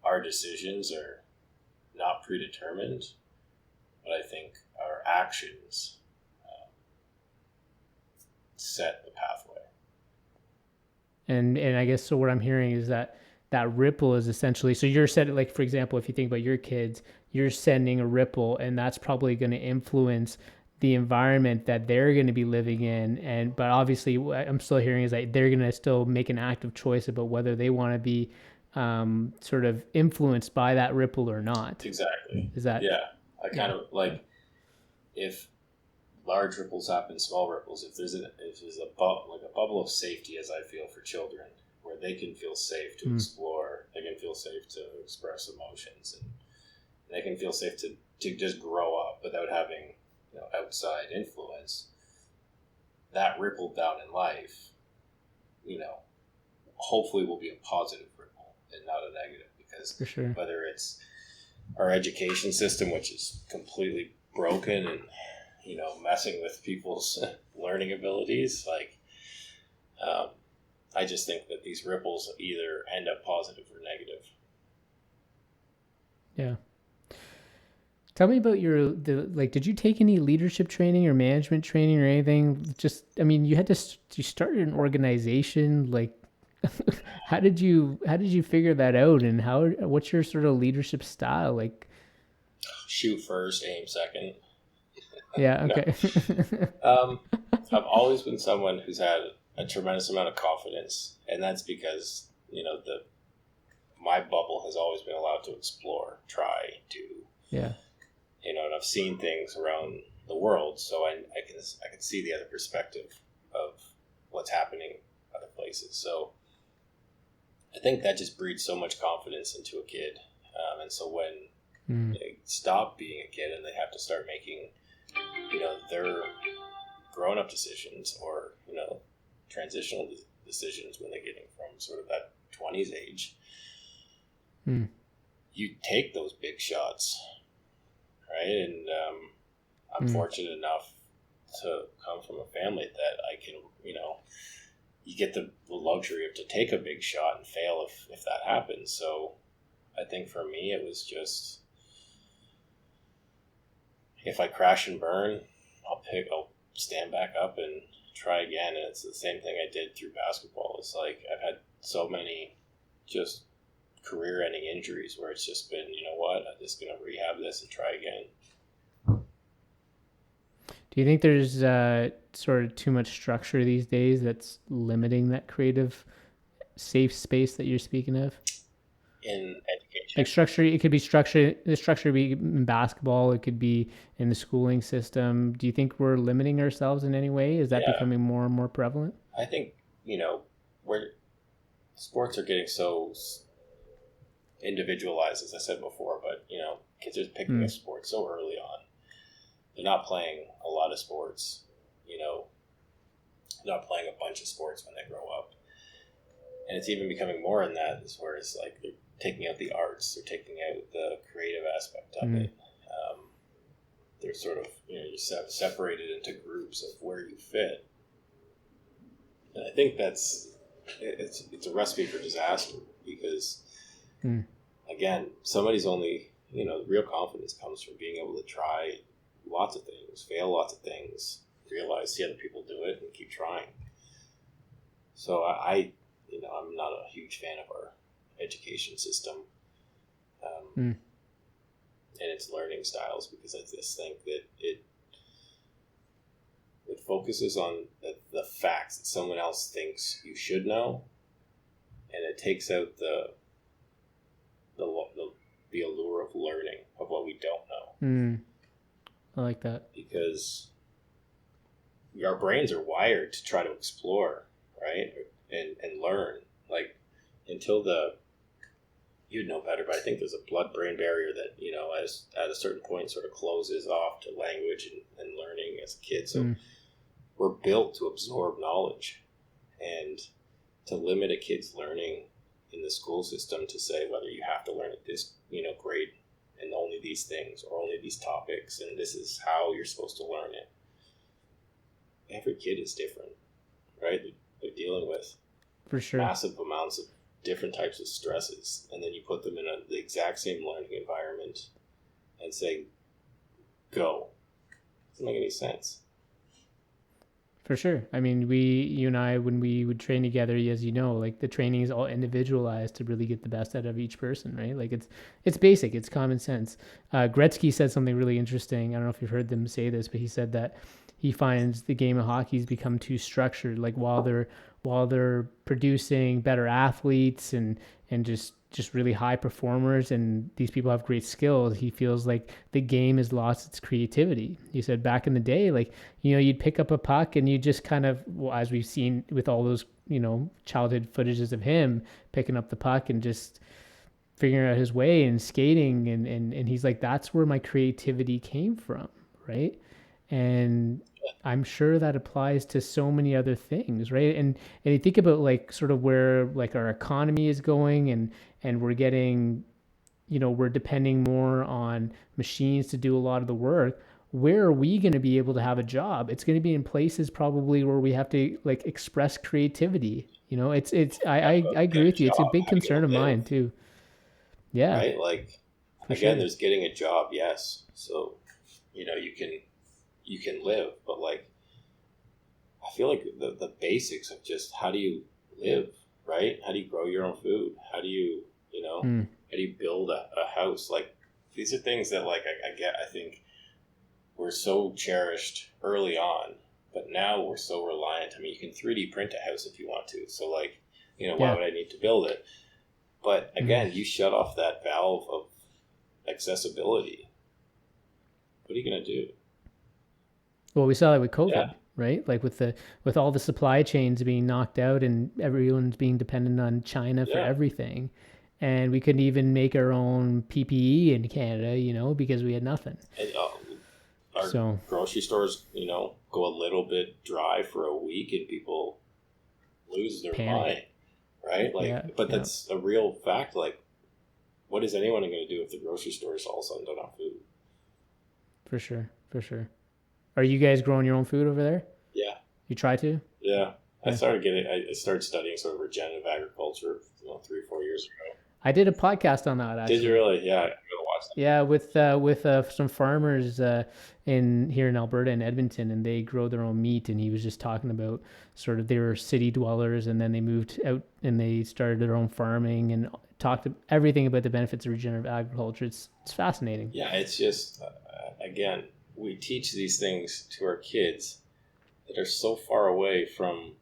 our decisions are not predetermined, but I think our actions set the pathway. And I guess so what I'm hearing is that ripple is essentially, so you're setting, like for example, if you think about your kids, you're sending a ripple, and that's probably going to influence the environment that they're going to be living in. And but obviously what I'm still hearing is that they're going to still make an active choice about whether they want to be sort of influenced by that ripple or not. Exactly. Is that? Yeah. I kind of like, if large ripples happen, small ripples. If there's a bubble of safety, as I feel for children, where they can feel safe to explore, they can feel safe to express emotions, and they can feel safe to just grow up without having outside influence. That ripple down in life, hopefully will be a positive ripple and not a negative, because For sure. whether it's our education system, which is completely broken and messing with people's learning abilities, like I just think that these ripples either end up positive or negative. Yeah. Tell me about did you take any leadership training or management training or anything? Just, I mean, you started an organization, like, how did you figure that out, and what's your sort of leadership style? Like, Shoot first, aim second. yeah. Okay. I've always been someone who's had a tremendous amount of confidence, and that's because my bubble has always been allowed to explore, try to, Yeah. and I've seen things around the world, so I can see the other perspective of what's happening other places. So I think that just breeds so much confidence into a kid, and so when they stop being a kid and they have to start making their grown-up decisions, or transitional decisions when they're getting from sort of that 20s age, you take those big shots, right? And I'm fortunate enough to come from a family that I can, you get the luxury of to take a big shot and fail if that happens. So I think for me it was just, if I crash and burn, I'll stand back up and try again. And it's the same thing I did through basketball. It's like I've had so many just career-ending injuries where it's just been, you know what, I'm just going to rehab this and try again. Do you think there's sort of too much structure these days that's limiting that creative, safe space that you're speaking of? In education, like structure, it could be structure. The structure be in basketball. It could be in the schooling system. Do you think we're limiting ourselves in any way? Is that becoming more and more prevalent? I think, where sports are getting so individualized, as I said before, but kids are picking a sport so early on. They're not playing a lot of sports, not playing a bunch of sports when they grow up. And it's even becoming more in that, is where it's like they're taking out the arts, they're taking out the creative aspect of it. They're sort of, you're separated into groups of where you fit. And I think it's a recipe for disaster, because, again, somebody's only, real confidence comes from being able to try lots of things, fail lots of things, see other people do it, and keep trying. So I'm not a huge fan of our education system and its learning styles, because I just think that it focuses on the facts that someone else thinks you should know, and it takes out the allure of learning of what we don't know. I like that, because our brains are wired to try to explore, right, and learn. Like, until you'd know better, but I think there's a blood-brain barrier that, as at a certain point sort of closes off to language and learning as a kid. So we're built to absorb knowledge, and to limit a kid's learning in the school system to say whether you have to learn at this, grade and only these things or only these topics, and this is how you're supposed to learn it. Every kid is different, right? They're dealing with for sure massive amounts of different types of stresses, and then you put them in the exact same learning environment and say, go. It doesn't make any sense. For sure. I mean, you and I, when we would train together, as you know, like the training is all individualized to really get the best out of each person, right? Like it's basic, it's common sense. Gretzky said something really interesting. I don't know if you've heard them say this, but he said that he finds the game of hockey's become too structured. Like while they're producing better athletes and just really high performers, and these people have great skills, he feels like the game has lost its creativity. He said back in the day, like, you'd pick up a puck and you just kind of, as we've seen with all those, childhood footages of him picking up the puck and just figuring out his way and skating. And he's like, that's where my creativity came from. Right. And I'm sure that applies to so many other things, right? And you think about like sort of where like our economy is going, and we're getting, we're depending more on machines to do a lot of the work. Where are we going to be able to have a job? It's going to be in places probably where we have to like express creativity. I agree with you. It's a big concern of mine too. Yeah. Right. Like, again, there's getting a job. Yes. So, you can live, but like, I feel like the basics of just how do you live, right? How do you grow your own food? How do you, how do you build a house? Like, these are things that like, I think we're so cherished early on, but now we're so reliant. I mean, you can 3D print a house if you want to. So like, why would I need to build it? But again, you shut off that valve of accessibility. What are you going to do? Well, we saw that with COVID, right? Like with all the supply chains being knocked out and everyone's being dependent on China for everything. And we couldn't even make our own PPE in Canada, because we had nothing. And, our grocery stores, go a little bit dry for a week and people lose their mind, right? Like, but that's a real fact. Like, what is anyone going to do if the grocery stores all of a sudden don't have food? For sure. Are you guys growing your own food over there? Yeah. You try to? Yeah. I started studying sort of regenerative agriculture, 3 or 4 years ago. I did a podcast on that, actually. Did you really? Yeah. I gotta watch that. Yeah, with some farmers in here in Alberta in Edmonton, and they grow their own meat. And he was just talking about sort of they were city dwellers, and then they moved out and they started their own farming and talked everything about the benefits of regenerative agriculture. It's fascinating. Yeah, it's just again, we teach these things to our kids that are so far away from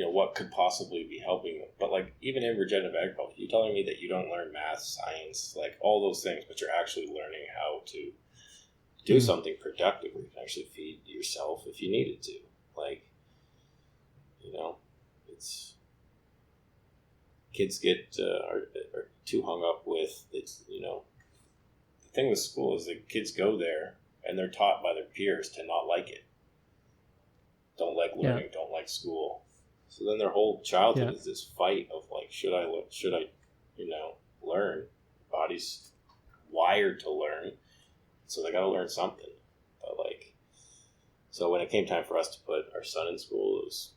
what could possibly be helping them. But like even in regenerative agriculture, you telling me that you don't learn math, science, like all those things, but you're actually learning how to do something productive where you can actually feed yourself if you needed to. Like, it's kids get are too hung up with it's the thing with school is that kids go there and they're taught by their peers to not like it. Don't like learning, don't like school. So then their whole childhood is this fight of like, should I learn? Body's wired to learn, so they got to learn something. But so when it came time for us to put our son in school, it was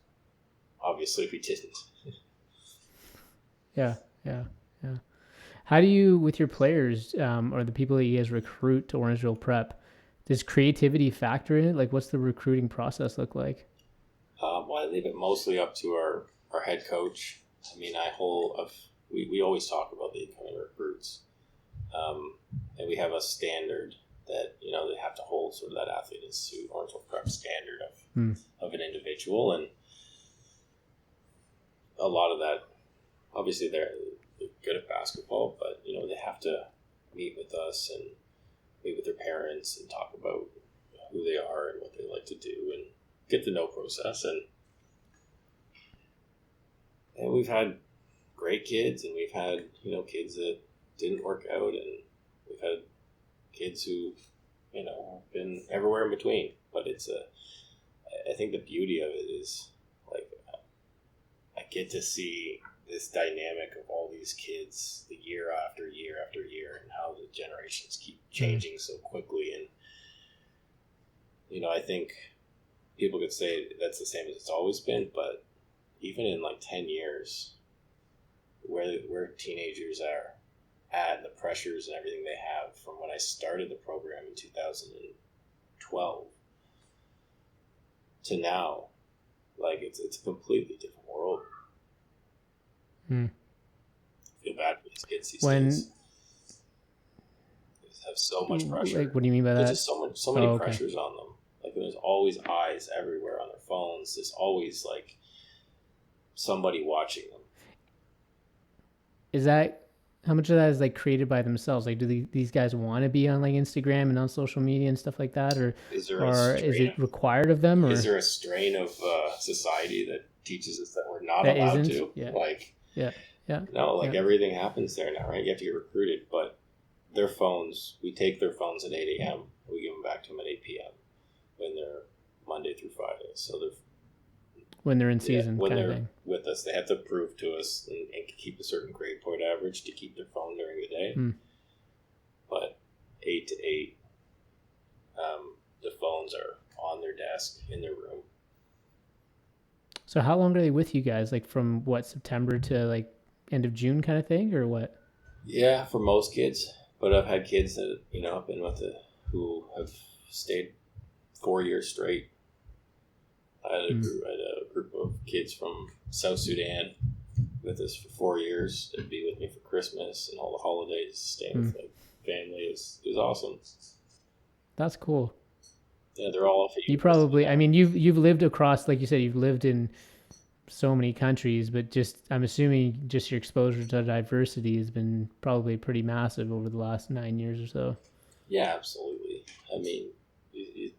obviously we didn't. Yeah. How do you, with your players or the people that you guys recruit to Orangeville Prep, does creativity factor in it? Like, what's the recruiting process look like? Well, I leave it mostly up to our head coach. I mean, we always talk about the incoming recruits, and we have a standard that they have to hold sort of that Athlete Institute Orangeville Prep standard of an individual, and a lot of that, obviously they're good at basketball, but they have to meet with us and meet with their parents and talk about who they are and what they like to do and get the know process. And we've had great kids, and we've had kids that didn't work out, and we've had kids who have been everywhere in between. But I think the beauty of it is I get to see this dynamic of all these kids the year after year after year, and how the generations keep changing so quickly. And I think people could say that's the same as it's always been, but even in 10 years, where teenagers are at, the pressures and everything they have from when I started the program in 2012 to now, it's a completely different world. I feel bad for these kids these days. They have so much pressure. What do you mean by that? There's just so many pressures on them. There's always eyes everywhere on their phones. There's always somebody watching them. Is that how much of that is created by themselves? Do these guys want to be on Instagram and on social media and stuff like that, or is it required of them? Or is there a strain of society that teaches us that we're not allowed to? Yeah. No, everything happens there now, right? You have to get recruited, but their phones, we take their phones at 8 a.m. We give them back to them at 8 p.m. when they're Monday through Friday. So when they're in season, when kind they're of thing. With us, they have to prove to us and keep a certain grade point average to keep their phone during the day. But 8 to 8, the phones are on their desk in their room. So how long are they with you guys? From what, September to end of June kind of thing, or what? Yeah, for most kids. But I've had kids that I've been with who have stayed 4 years straight. I had a group of kids from South Sudan with us for 4 years. They'd be with me for Christmas and all the holidays, staying with family. It was awesome. That's cool. Yeah, they're all off. You probably, I mean, you've lived across, like you said, you've lived in so many countries, but I'm assuming just your exposure to diversity has been probably pretty massive over the last 9 years or so. Yeah, absolutely. I mean, you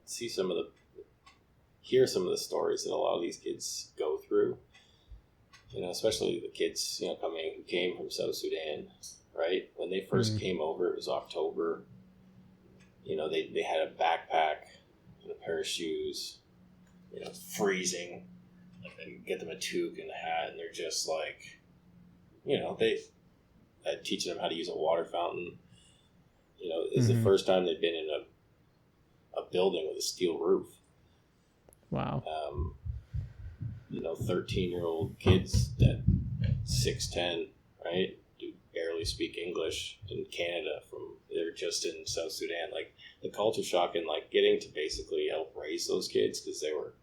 see hear some of the stories that a lot of these kids go through, especially the kids, who came from South Sudan, right? When they first came over, it was October. They had a backpack and a pair of shoes, freezing. They get them a toque and a hat, and they're just teaching them how to use a water fountain. It's the first time they've been in a building with a steel roof. Wow. 13-year-old kids that 6'10", right? Do barely speak English in Canada. They're just in South Sudan. Like the culture shock and like getting to basically help raise those kids, because they were,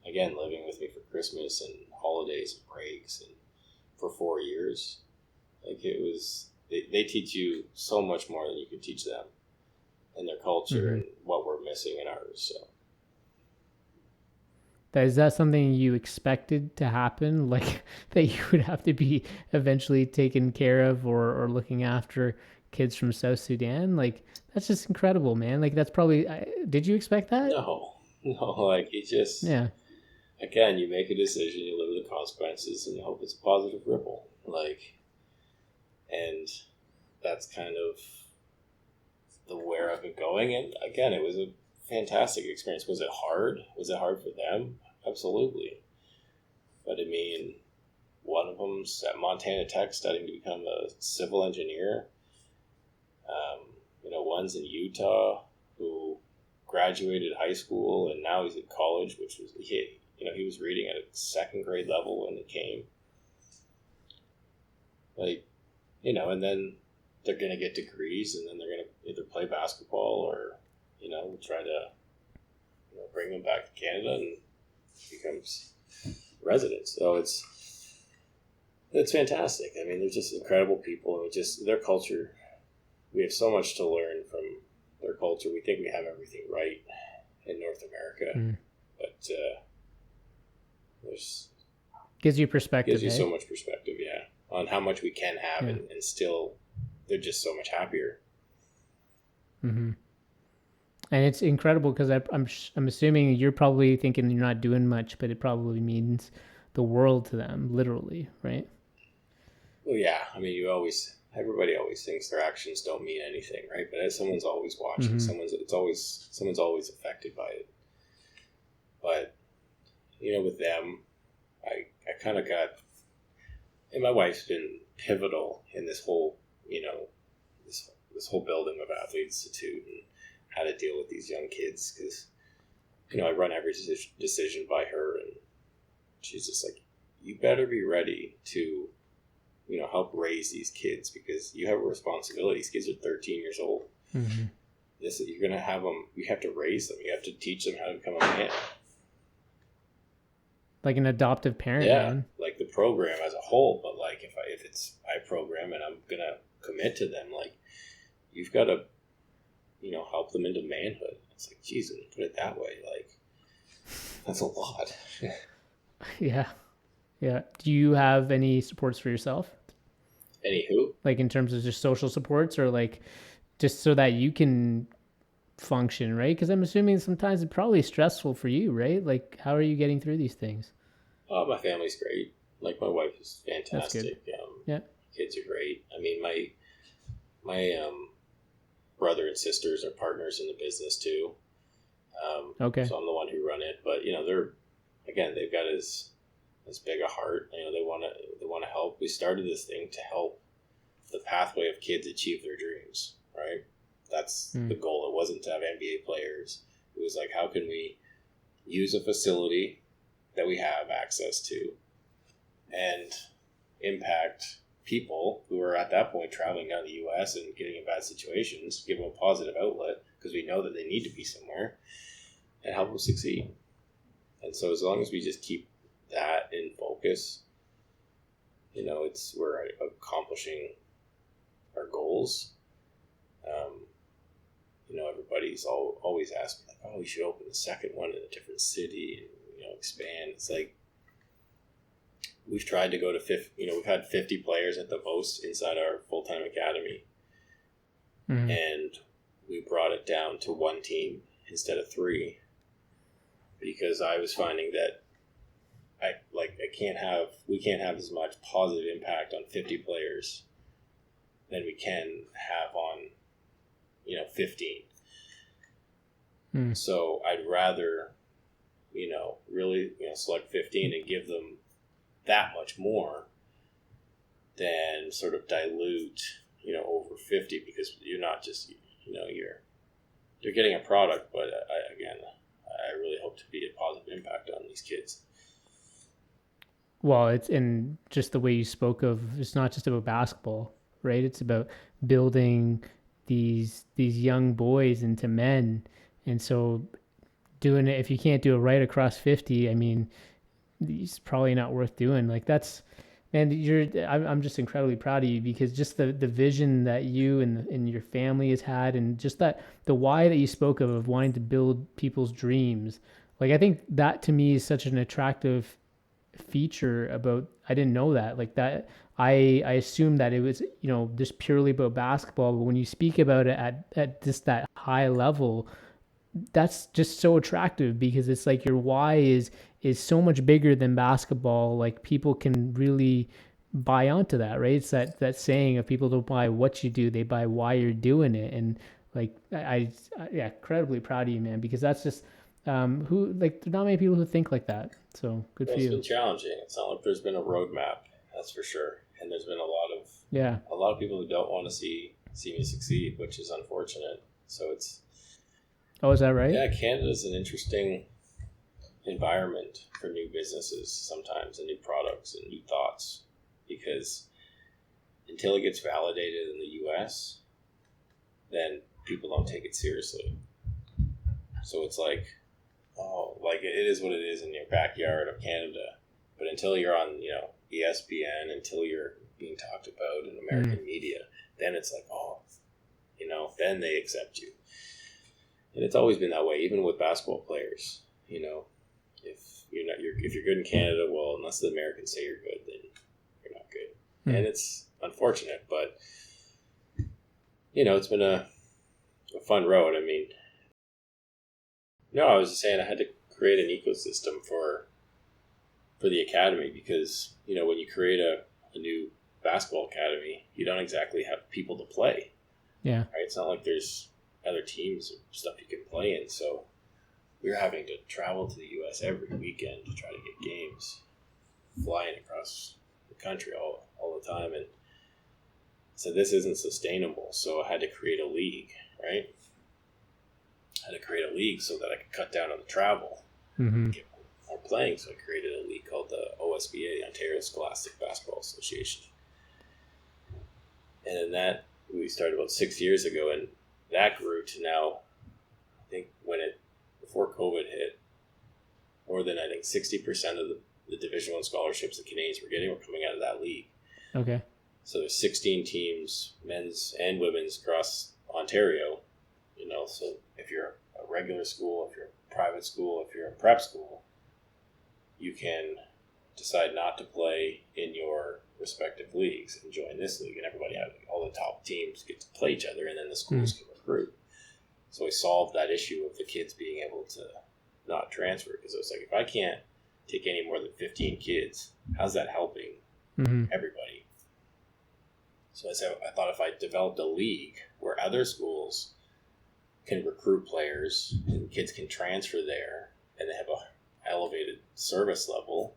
again, living with me for Christmas and holidays and breaks and for 4 years. Like it was, they teach you so much more than you could teach them in their culture and what we're missing in ours. So. Is that something you expected to happen? Like that you would have to be eventually taken care of or looking after kids from South Sudan? Like that's just incredible, man. Like that's probably, did you expect that? No, like it just, again, you make a decision, you live with the consequences, and you hope it's a positive ripple. Like, and that's kind of the where of it going. And again, it was a fantastic experience. Was it hard? Was it hard for them? Absolutely. But I mean, one of them's at Montana Tech studying to become a civil engineer. One's in Utah who graduated high school and now he's in college, which was, he was reading at a second grade level when it came. Like, and then they're going to get degrees and then they're going to either play basketball or, try to, bring them back to Canada and becomes residents. So it's fantastic. I mean, they're just incredible people, and just their culture. We have so much to learn from their culture. We think we have everything right in North America, but there's gives you perspective. Gives you so much perspective, on how much we can have, and still they're just so much happier. Mm-hmm. And it's incredible because I'm assuming you're probably thinking you're not doing much, but it probably means the world to them, literally, right? Well, yeah. I mean, everybody always thinks their actions don't mean anything, right? But as someone's always watching, someone's always affected by it. But with them, I kind of got, and my wife's been pivotal in this whole, this whole building of Athlete Institute and how to deal with these young kids, because I run every decision by her, and she's just like, you better be ready to help raise these kids, because you have a responsibility. These kids are 13 years old. You're going to have them, you have to raise them, you have to teach them how to become a man, like an adoptive parent. Man. Like the program as a whole. But like if it's my program and I'm gonna commit to them, like you've got to help them into manhood. It's like, geez, when you put it that way, like that's a lot. Yeah. Do you have any supports for yourself? Any who? Like in terms of just social supports, or like just so that you can function, right? Because I'm assuming sometimes it's probably stressful for you, right? Like how are you getting through these things? Oh, my family's great. Like my wife is fantastic. Yeah. Kids are great. I mean, my brother and sisters are partners in the business too. Okay. So I'm the one who run it, but they've got as big a heart. They want to help. We started this thing to help the pathway of kids achieve their dreams, right? That's the goal. It wasn't to have NBA players. It was like, how can we use a facility that we have access to and impact people who are at that point traveling down the U.S. and getting in bad situations, give them a positive outlet because we know that they need to be somewhere, and help them succeed. And so as long as we just keep that in focus, we're accomplishing our goals. Everybody's always asking, like, oh, we should open the second one in a different city and expand. It's like we've tried to go to 50. We've had 50 players at the most inside our full-time academy, and we brought it down to one team instead of 3 because I was finding that we can't have as much positive impact on 50 players than we can have on 15. So I'd rather really select 15 and give them that much more than sort of dilute over 50, because you're not just you're getting a product, but I really hope to be a positive impact on these kids. Well, it's in just the way you spoke of, it's not just about basketball, right? It's about building these young boys into men. And so doing it, if you can't do it right across 50, I mean, it's probably not worth doing. Like that's, man, I'm just incredibly proud of you, because just the vision that you and your family has had, and just that the why that you spoke of wanting to build people's dreams. Like, I think that to me is such an attractive feature about, I didn't know that, like that. I assumed that it was, just purely about basketball, but when you speak about it at just that high level, that's just so attractive, because it's like your why is so much bigger than basketball. Like, people can really buy onto that, right? It's that saying of, people don't buy what you do, they buy why you're doing it. And like, yeah, incredibly proud of you, man, because that's just who, like, there's not many people who think like that. So good for you. It's been challenging. It's not like there's been a roadmap, that's for sure. And there's been a lot of people who don't want to see me succeed, which is unfortunate. So it's, oh, is that right? yeah, Canada's an interesting environment for new businesses sometimes, and new products and new thoughts, because until it gets validated in the US, then people don't take it seriously. So it's like, oh, like it is what it is in your backyard of Canada. But until you're on, ESPN, until you're being talked about in American media, then it's like, oh, then they accept you. And it's always been that way, even with basketball players. If you're good in Canada, well, unless the Americans say you're good, then you're not good. And it's unfortunate, but it's been a fun road. I mean, I was just saying I had to create an ecosystem for the academy, because when you create a new basketball academy, you don't exactly have people to play. Yeah. Right. It's not like there's other teams or stuff you can play in. So we were having to travel to the U.S. every weekend to try to get games, flying across the country all the time. And so this isn't sustainable. So I had to create a league, right? I had to create a league so that I could cut down on the travel, get more playing. So I created a league called the OSBA, the Ontario Scholastic Basketball Association. And in that, we started about 6 years ago, and that grew to now, I think before COVID hit, more than 60% of the Division I scholarships the Canadians were getting were coming out of that league. Okay. So there's 16 teams, men's and women's, across Ontario. So if you're a regular school, if you're a private school, if you're a prep school, you can decide not to play in your respective leagues and join this league, and all the top teams get to play each other, and then the schools can recruit. So we solved that issue of the kids being able to not transfer, because it was like, if I can't take any more than 15 kids, how's that helping everybody? So I thought if I developed a league where other schools can recruit players and kids can transfer there, and they have a elevated service level,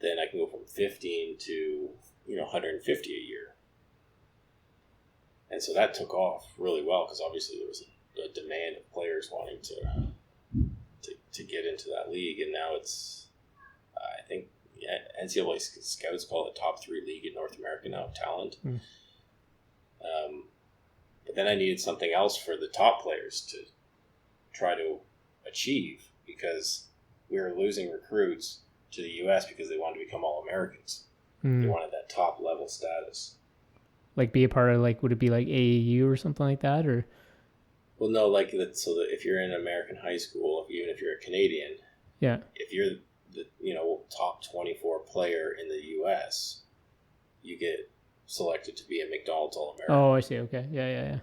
then I can go from 15 to 150 a year. And so that took off really well, because obviously there was a demand of players wanting to get into that league. And now it's, I think, NCAA scouts call it top 3 league in North America now of talent. But then I needed something else for the top players to try to achieve, because we were losing recruits to the U.S. because they wanted to become All-Americans. They wanted that top level status. Like be a part of, like, would it be like AAU or something like that, or? Well, no, like that. So that if you're in American high school, even if you're a Canadian, if you're the top 24 player in the U.S., you get selected to be a McDonald's All-American. Oh, I see. Okay, yeah.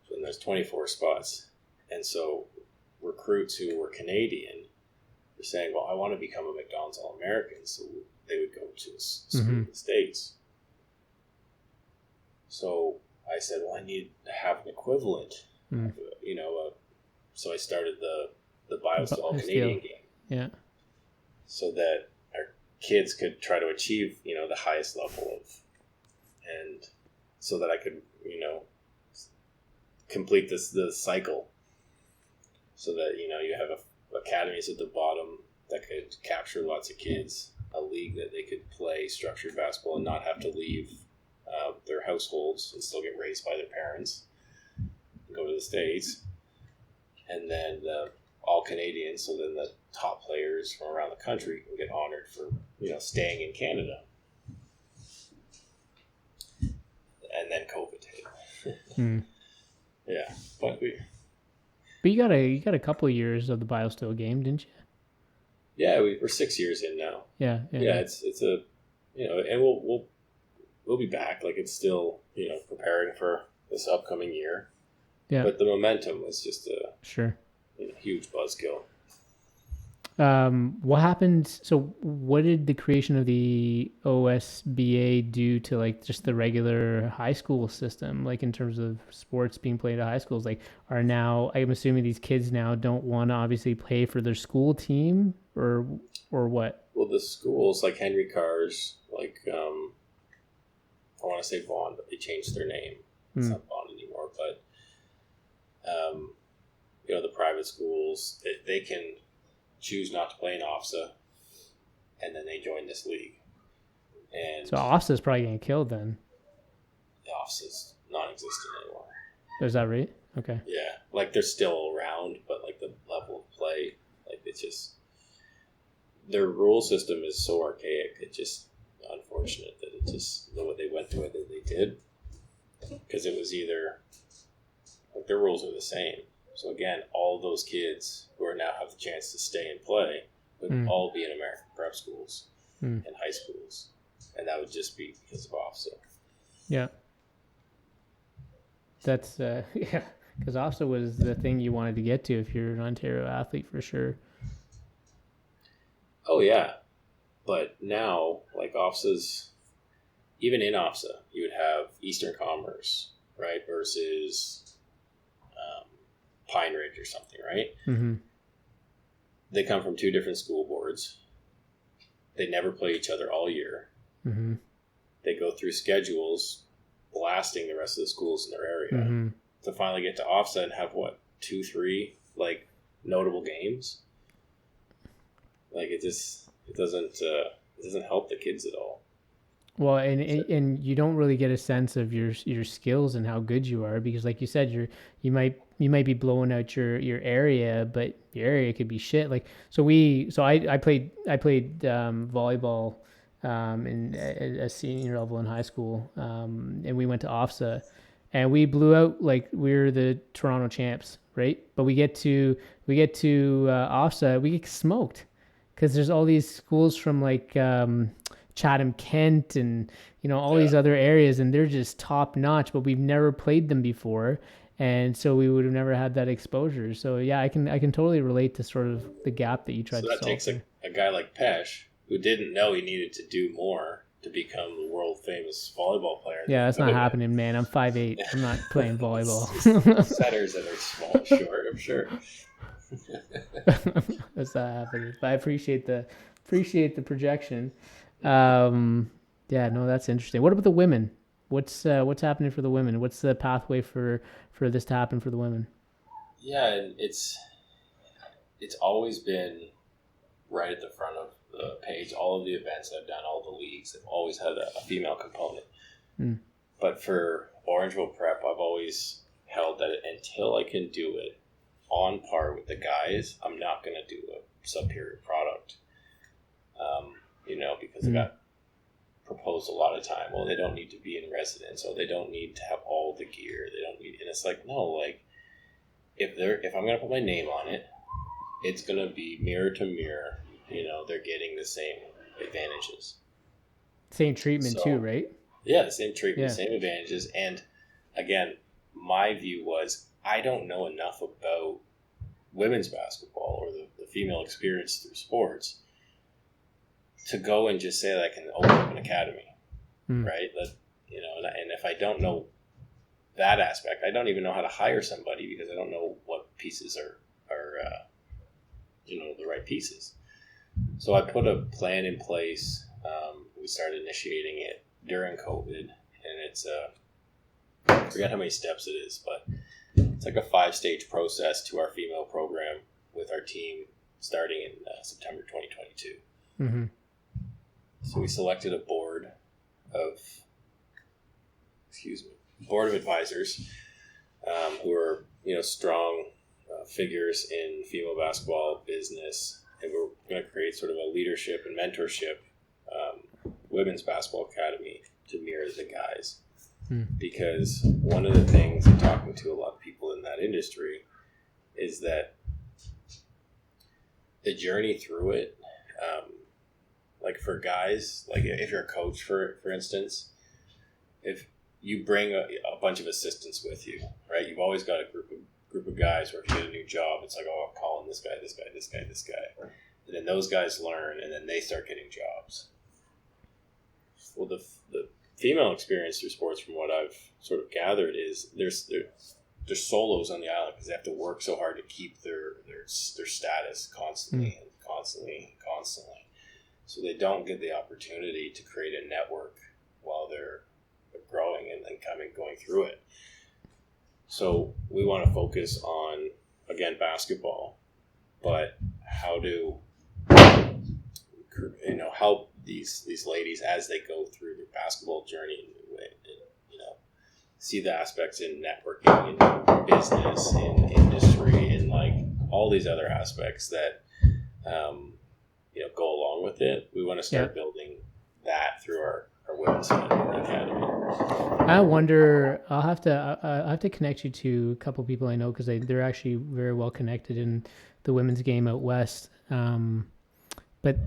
So there's 24 spots, and so recruits who were Canadian were saying, "Well, I want to become a McDonald's All-American," so they would go to a school in the States. So I said, well, I need to have an equivalent, so I started the Bios to All Canadian game. Yeah. So that our kids could try to achieve, the highest level and so that I could, complete the cycle, so that, you have academies at the bottom that could capture lots of kids, a league that they could play structured basketball and not have to leave their households and still get raised by their parents, go to the States, and then all Canadians, so then the top players from around the country can get honored for, staying in Canada. And then COVID hit. Yeah, but you got a couple of years of the BioSteel game, didn't you? Yeah, we're 6 years in now. Yeah. It's a, and we'll be back. Like, it's still, preparing for this upcoming year. Yeah. But the momentum was just a huge buzzkill. What happened? So what did the creation of the OSBA do to like just the regular high school system? Like in terms of sports being played at high schools, like I'm assuming these kids now don't want to obviously play for their school team or what? Well, the schools like Henry Carr's, like, I want to say Vaughan, but they changed their name. It's not Vaughan anymore, but, the private schools, they can choose not to play in OFSA, and then they join this league. And so OFSA is probably getting killed then. The OFSA's non-existent anymore. Is that right? Okay. Yeah, like they're still around, but like the level of play, like it's just their rule system is so archaic. It's just unfortunate that it just what they went through it that they did, because it was either like their rules are the same. So again, all those kids who are now have the chance to stay and play would all be in American prep schools and high schools, and that would just be because of OFSA. Yeah, that's because OFSA was the thing you wanted to get to if you're an Ontario athlete for sure. Oh yeah, but now like OFSA's, even in OFSA, you would have Eastern Commerce, right, versus Pine Ridge or something, right? Mm-hmm. They come from two different school boards. They never play each other all year. Mm-hmm. They go through schedules blasting the rest of the schools in their area to finally get to OFSA and have 2-3 like notable games. Like it doesn't help the kids at all. Well, and you don't really get a sense of your skills and how good you are, because like you said, you might be blowing out your area, but your area could be shit. Like I played volleyball in a senior level in high school, and we went to OFSA, and we blew out, like we were the Toronto champs, right? But we get to OFSA, we get smoked because there's all these schools from like Chatham, Kent, and all these other areas, and they're just top notch, but we've never played them before, and so we would have never had that exposure. So yeah, I can totally relate to sort of the gap that you tried to solve. So that takes a guy like Pesh, who didn't know he needed to do more to become the world famous volleyball player. Yeah, that's not happening, man. I'm 5'8". I'm not playing volleyball. Setters that are small and short, I'm sure. That's not happening. But I appreciate the projection. Yeah, no, that's interesting. What about the women? What's happening for the women? What's the pathway for this to happen for the women? Yeah, and it's always been right at the front of the page. All of the events I've done, all the leagues, have always had a female component. But for Orangeville Prep, I've always held that until I can do it on par with the guys, I'm not going to do a superior product. Because I got proposed a lot of time. Well, they don't need to be in residence, or they don't need to have all the gear. They don't need, and it's like, no, like if I'm gonna put my name on it, it's gonna be mirror to mirror. They're getting the same advantages, same treatment too, right? Yeah, the same treatment, same advantages. And again, my view was I don't know enough about women's basketball or the female experience through sports to go and just say that I can open up an academy, right? And if I don't know that aspect, I don't even know how to hire somebody, because I don't know what pieces are the right pieces. So I put a plan in place. We started initiating it during COVID, and it's I forget how many steps it is, but it's like a 5-stage process to our female program with our team starting in September 2022. So we selected a board of board of advisors who are, strong figures in female basketball business, and we're going to create sort of a leadership and mentorship women's basketball academy to mirror the guys. Because one of the things I'm talking to a lot of people in that industry is that the journey through it, like for guys, like if you're a coach, for instance, if you bring a bunch of assistants with you, right? You've always got a group of guys where if you get a new job, it's like, oh, I'm calling this guy, and then those guys learn, and then they start getting jobs. Well, the female experience through sports, from what I've sort of gathered, is there's solos on the island because they have to work so hard to keep their status constantly. So they don't get the opportunity to create a network while they're growing and then going through it. So we want to focus on, again, basketball, but how to help these ladies as they go through their basketball journey, and see the aspects in networking, in business, in industry, and like all these other aspects that go along with it. We want to start building that through our women's academy. I wonder. I'll have to connect you to a couple people I know, because they're actually very well connected in the women's game out west. But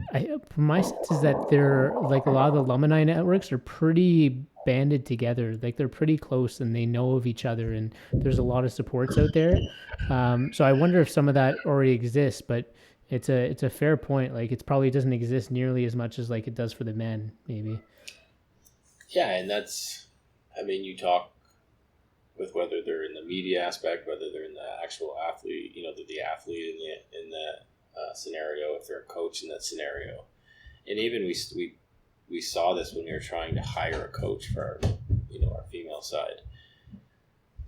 my sense is that they're like a lot of the alumni networks are pretty banded together. Like they're pretty close and they know of each other, and there's a lot of supports out there. So I wonder if some of that already exists, but it's a fair point. Like it probably doesn't exist nearly as much as like it does for the men, maybe. Yeah, and you talk with whether they're in the media aspect, whether they're in the actual athlete, the athlete in the scenario, if they're a coach in that scenario. And even we saw this when we were trying to hire a coach for our female side.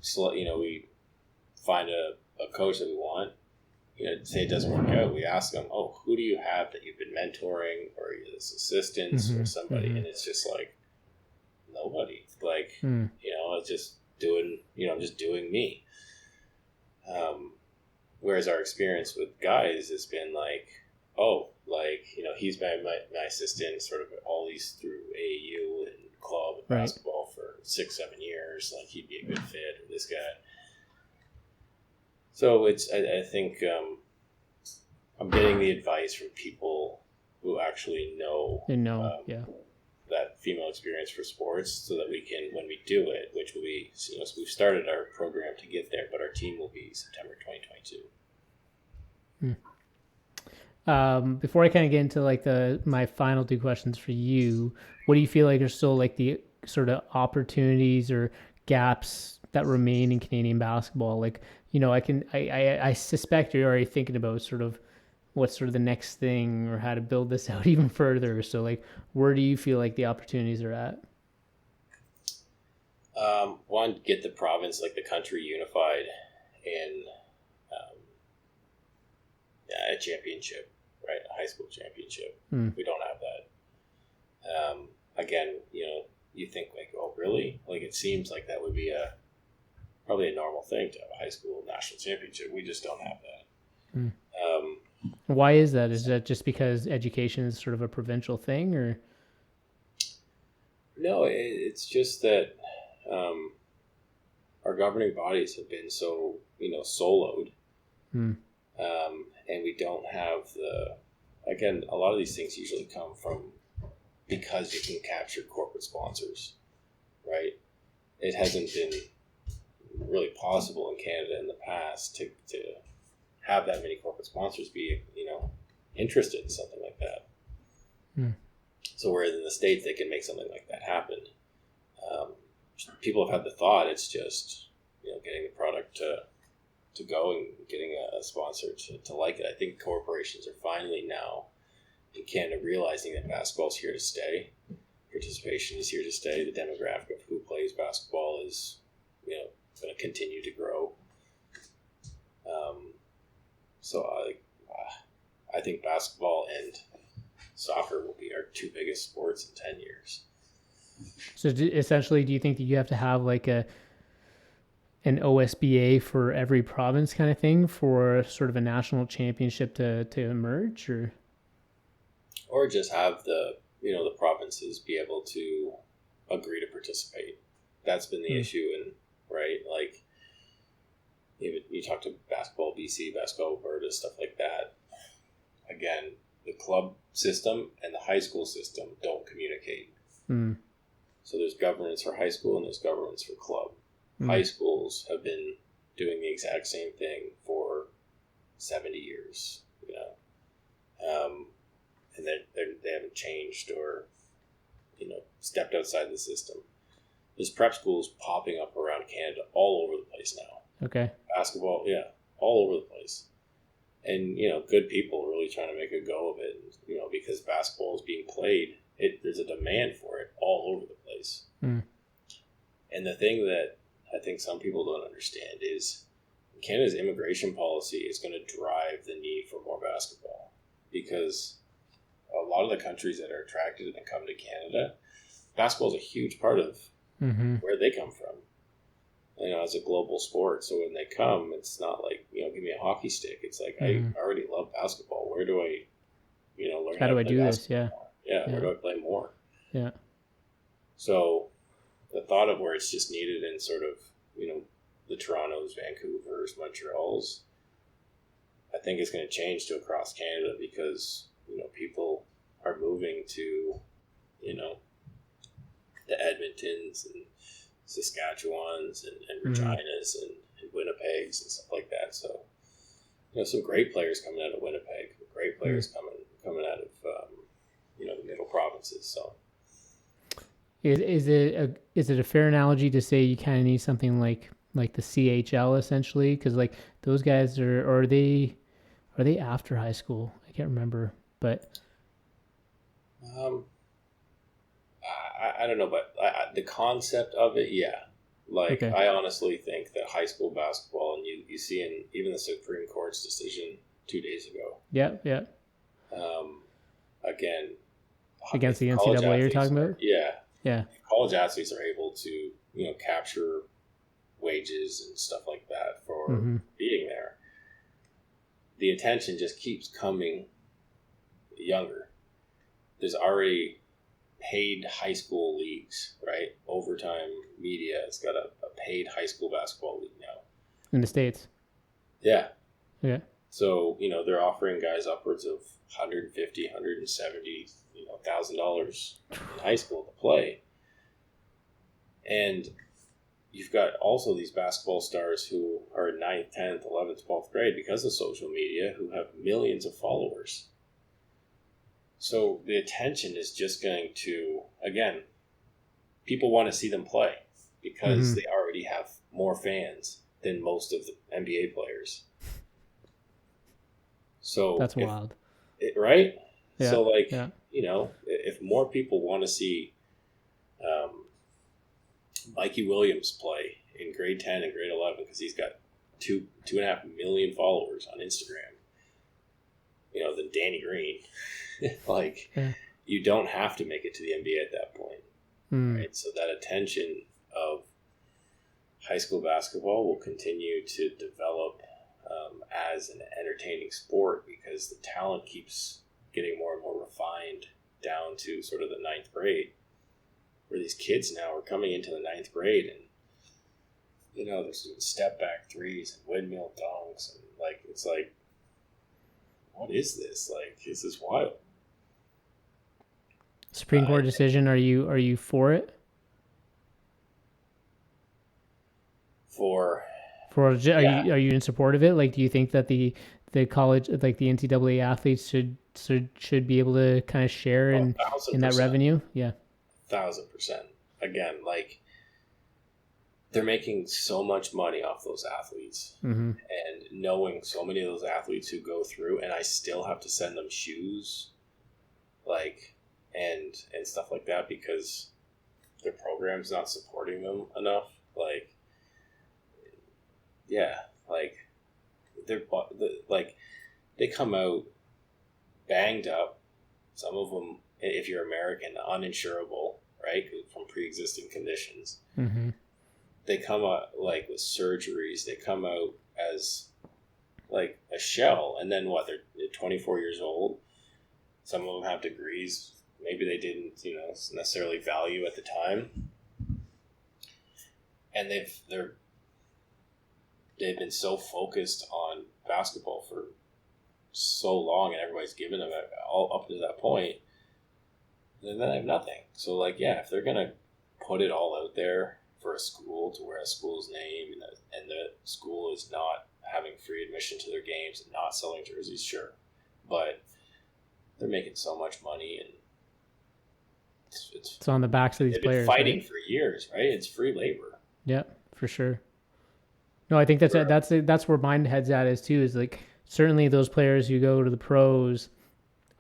So, we find a coach that we want, say it doesn't work out. We ask them, who do you have that you've been mentoring, or as assistants or somebody? And it's just like, nobody. Like, it's just doing, I'm just doing me. Whereas our experience with guys has been like, he's been my assistant sort of all these through AAU and club and basketball for 6-7 years. Like he'd be a good fit, or this guy. So I think I'm getting the advice from people who actually know. That female experience for sports, so that we can, when we do it, which will be, we've started our program to get there, but our team will be September 2022. Before I kind of get into like my final two questions for you, what do you feel like are still like the sort of opportunities or gaps that remain in Canadian basketball? Like, I suspect you're already thinking about sort of what's sort of the next thing, or how to build this out even further. So like, where do you feel like the opportunities are at? One, get the province, like the country, unified in a championship, right? A high school championship. We don't have that. Again, you think like, oh, really? Like it seems like that would be probably a normal thing to have a high school national championship. We just don't have that. Why is that? Is that just because education is sort of a provincial thing, or? No, it's just that our governing bodies have been so, soloed. And we don't have again, a lot of these things usually come from because you can capture corporate sponsors, right? It hasn't been really possible in Canada in the past to have that many corporate sponsors be, interested in something like that. So whereas in the States, they can make something like that happen. People have had the thought, it's just, getting the product to go and getting a sponsor to like it. I think corporations are finally now in Canada realizing that basketball is here to stay. Participation is here to stay. The demographic of who plays basketball is, going to continue to grow. So I think basketball and soccer will be our two biggest sports in 10 years. So essentially, do you think that you have to have like an OSBA for every province kind of thing for sort of a national championship to emerge, or just have the provinces be able to agree to participate? That's been the issue, and right, like even you talk to Basketball BC, Basketball Alberta, stuff like that. Again, the club system and the high school system don't communicate. So there's governance for high school and there's governance for club. High schools have been doing the exact same thing for 70 years, and they haven't changed or stepped outside the system. There's prep schools popping up around Canada all over the place now. Okay. Basketball, all over the place. And, good people really trying to make a go of it, because basketball is being played. There's a demand for it all over the place. And the thing that I think some people don't understand is Canada's immigration policy is going to drive the need for more basketball, because a lot of the countries that are attracted and come to Canada, basketball is a huge part of where they come from. As a global sport. So when they come, it's not like, give me a hockey stick. It's like, I already love basketball. Where do I, learn how do I do this? Where do I play more? Yeah. So the thought of where it's just needed in sort of, the Torontos, Vancouvers, Montreals, I think it's going to change to across Canada, because, people are moving to, the Edmontons and Saskatchewans and Reginas and Winnipegs and stuff like that. So, some great players coming out of Winnipeg, great players coming out of the middle provinces. So, is it a fair analogy to say you kind of need something like the CHL essentially? Because like those guys are they after high school? I can't remember, but I don't know, but the concept of it, yeah. Like, okay. I honestly think that high school basketball, and you see in even the Supreme Court's decision 2 days ago. Yeah. Again, against the NCAA you're talking about? Yeah. College athletes are able to, capture wages and stuff like that for being there. The attention just keeps coming younger. There's already paid high school leagues, right? Overtime Media has got a paid high school basketball league now. In the States? Yeah. Yeah. So, they're offering guys upwards of $150,000, $170,000, $1,000 in high school to play. And you've got also these basketball stars who are in 9th, 10th, 11th, 12th grade because of social media, who have millions of followers. So the attention is just going to, again, people want to see them play because they already have more fans than most of the NBA players. So that's wild. Right? Yeah, so if more people want to see Mikey Williams play in grade 10 and grade 11 because he's got 2.5 million followers on Instagram, than Danny Green. You don't have to make it to the NBA at that point, right? So that attention of high school basketball will continue to develop as an entertaining sport, because the talent keeps getting more and more refined down to sort of the 9th grade, where these kids now are coming into the 9th grade and they're doing step back threes and windmill dunks, and it's like, what is this? This is wild. Supreme Court decision. Are you for it? Are you in support of it? Do you think that the college, the NCAA athletes should be able to kind of share in that revenue? Yeah, 1,000%. Again, they're making so much money off those athletes, and knowing so many of those athletes who go through, and I still have to send them shoes, and stuff like that, because their program's not supporting them enough. They come out banged up. Some of them, if you're American, uninsurable, right? From pre-existing conditions. Mm-hmm. They come out like with surgeries. They come out as like a shell, and then what? They're 24 years old. Some of them have degrees. Maybe they didn't, necessarily value at the time, and they've been so focused on basketball for so long, and everybody's given them all up to that point. Then they have nothing. So, like, yeah, if they're gonna put it all out there for a school to wear a school's name, and the school is not having free admission to their games and not selling jerseys, sure, but they're making so much money, and it's on the backs of these players. Been fighting right? for years, right? It's free labor. Yeah, for sure. No, I think that's where my head's at is like, certainly those players who go to the pros,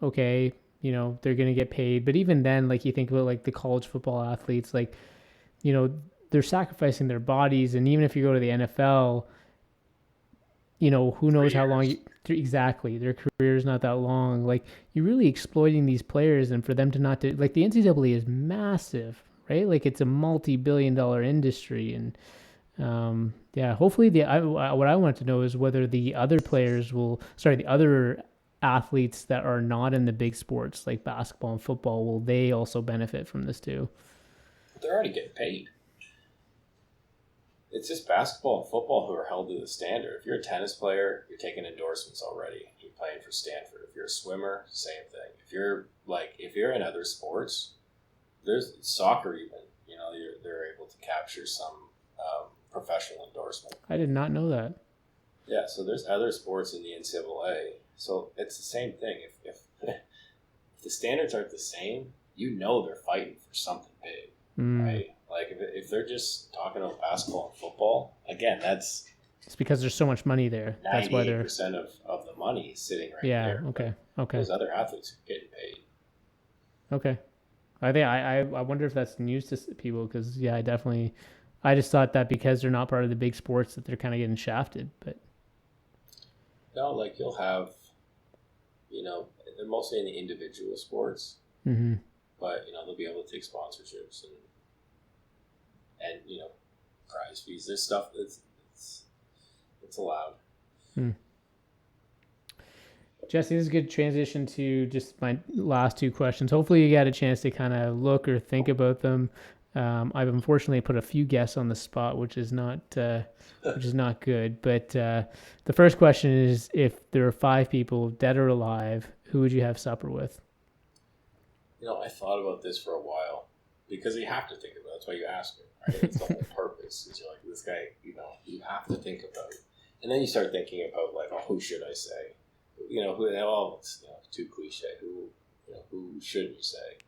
okay, they're going to get paid. But even then, like, you think about like the college football athletes, like, they're sacrificing their bodies. And even if you go to the NFL, who knows how long exactly their career is not that long. Like, you're really exploiting these players, and for them to not do, like, the NCAA is massive, right? Like, it's a multi-billion-dollar industry. And hopefully what I want to know is whether the other athletes that are not in the big sports like basketball and football, will they also benefit from this too? They're already getting paid. It's just basketball and football who are held to the standard. If you're a tennis player, you're taking endorsements already. You're playing for Stanford. If you're a swimmer, same thing. If you're in other sports, there's soccer even. They're able to capture some professional endorsement. I did not know that. Yeah, so there's other sports in the NCAA. So it's the same thing. If the standards aren't the same, they're fighting for something big, right? Like if they're just talking about basketball and football, again, it's because there's so much money there. That's why 98% of the money is sitting right there. Yeah. Okay. Those other athletes are getting paid. Okay. I think I wonder if that's news to people, because I just thought that because they're not part of the big sports that they're kind of getting shafted, but no, like you'll have, they're mostly in the individual sports, mm-hmm. but they'll be able to take sponsorships and prize fees. This stuff it's allowed. Jesse, this is a good transition to just my last two questions. Hopefully you got a chance to kind of look or think about them. I've unfortunately put a few guests on the spot, which is not good. But the first question is, if there are 5 people, dead or alive, who would you have supper with? I thought about this for a while, because you have to think about it. That's why you ask me, right? It's the whole purpose. Is you're like, this guy, you have to think about it. And then you start thinking about, like, oh, who should I say? It's too cliche. Who should you say?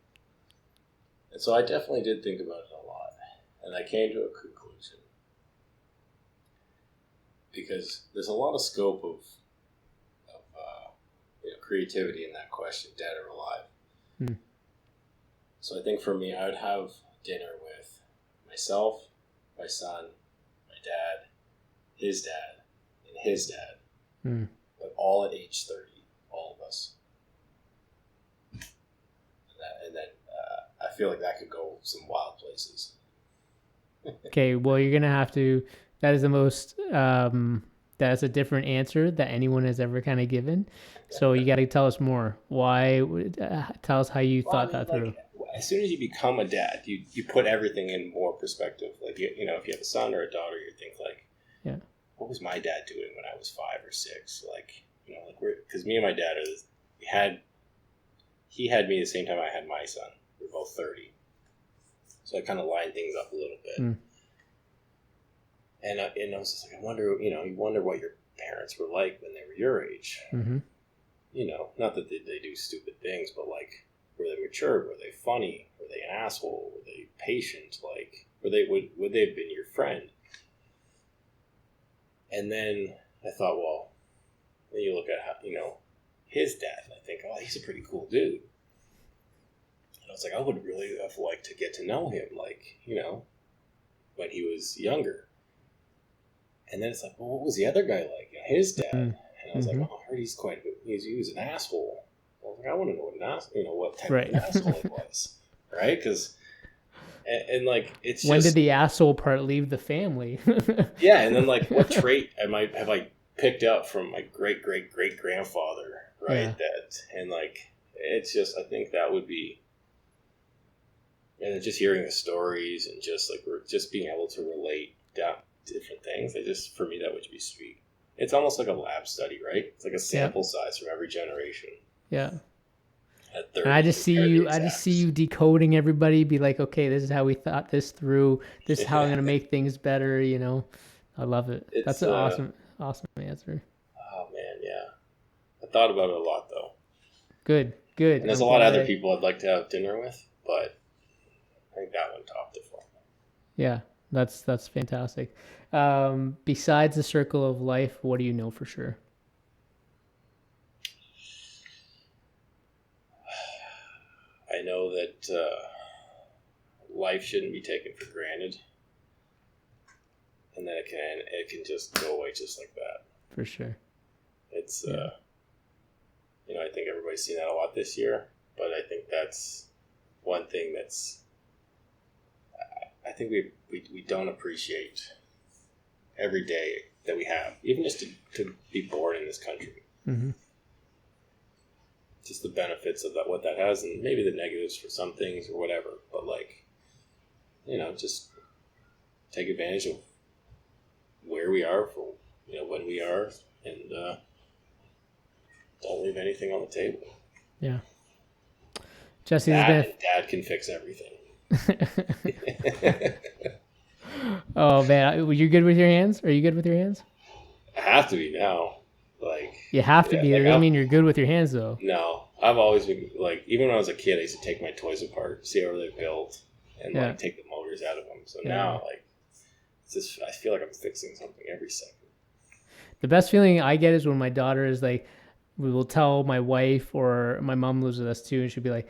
And so I definitely did think about it a lot. And I came to a conclusion. Because there's a lot of scope of creativity in that question, dead or alive. So I think for me, I would have dinner with myself, my son, my dad, his dad, and his dad. But all at age 30, all of us. And then I feel like that could go some wild places. Okay, well, you're going to have to, that is the most, that's a different answer that anyone has ever kind of given. So you got to tell us more. Why? Tell us how you thought that through. As soon as you become a dad, you put everything in more perspective. Like, if you have a son or a daughter, you think like, what was my dad doing when I was 5 or 6? Like, because me and my dad he had me the same time I had my son. We're both 30. So I kind of lined things up a little bit. And I was just like, I wonder, you wonder what your parents were like when they were your age. Mm-hmm. Not that they do stupid things, but like, were they mature? Were they funny? Were they an asshole? Were they patient? Like, would they have been your friend? And then I thought, well, then you look at how, his dad, and I think, oh, he's a pretty cool dude. And I was like, I would really have liked to get to know him, like, when he was younger. And then it's like, well, what was the other guy like? His dad. And I was like, oh, I heard he was an asshole. I was like, I want to know what an asshole, what type of an asshole he was, right? Because And like, it's when just, did the asshole part leave the family? yeah. And then like, what trait have I picked up from my great grandfather, right? Yeah. And like, it's just, I think that would be, and just hearing the stories and just like, just being able to relate down different things. For me, that would be sweet. It's almost like a lab study, right? It's like a sample size from every generation. Yeah. At 30, And I just see you decoding everybody, be like, okay, this is how we thought this through. This is how I'm going to make things better. You know, I love it. That's an awesome answer. Oh man. Yeah. I thought about it a lot though. Good. And there's a lot of other people I'd like to have dinner with, but I think that one topped it for me. Yeah. That's fantastic. Besides the circle of life, what do you know for sure? I know that life shouldn't be taken for granted, and that it can just go away just like that. For sure. It's I think everybody's seen that a lot this year, but I think that's one thing that's I think we don't appreciate every day that we have, even just to be born in this country. Mm-hmm. Just the benefits of that, what that has, and maybe the negatives for some things or whatever. But like, just take advantage of where we are for when we are, and don't leave anything on the table. Yeah, Jesse, Dad can fix everything. Oh man, you good with your hands? Are you good with your hands? I have to be now. Like, you have to be. That doesn't mean you're good with your hands though. No, I've always been like, even when I was a kid, I used to take my toys apart, see how they're built, and like take the motors out of them. So now, like, it's just, I feel like I'm fixing something every second. The best feeling I get is when my daughter is like, we will tell my wife, or my mom lives with us too, and she'll be like,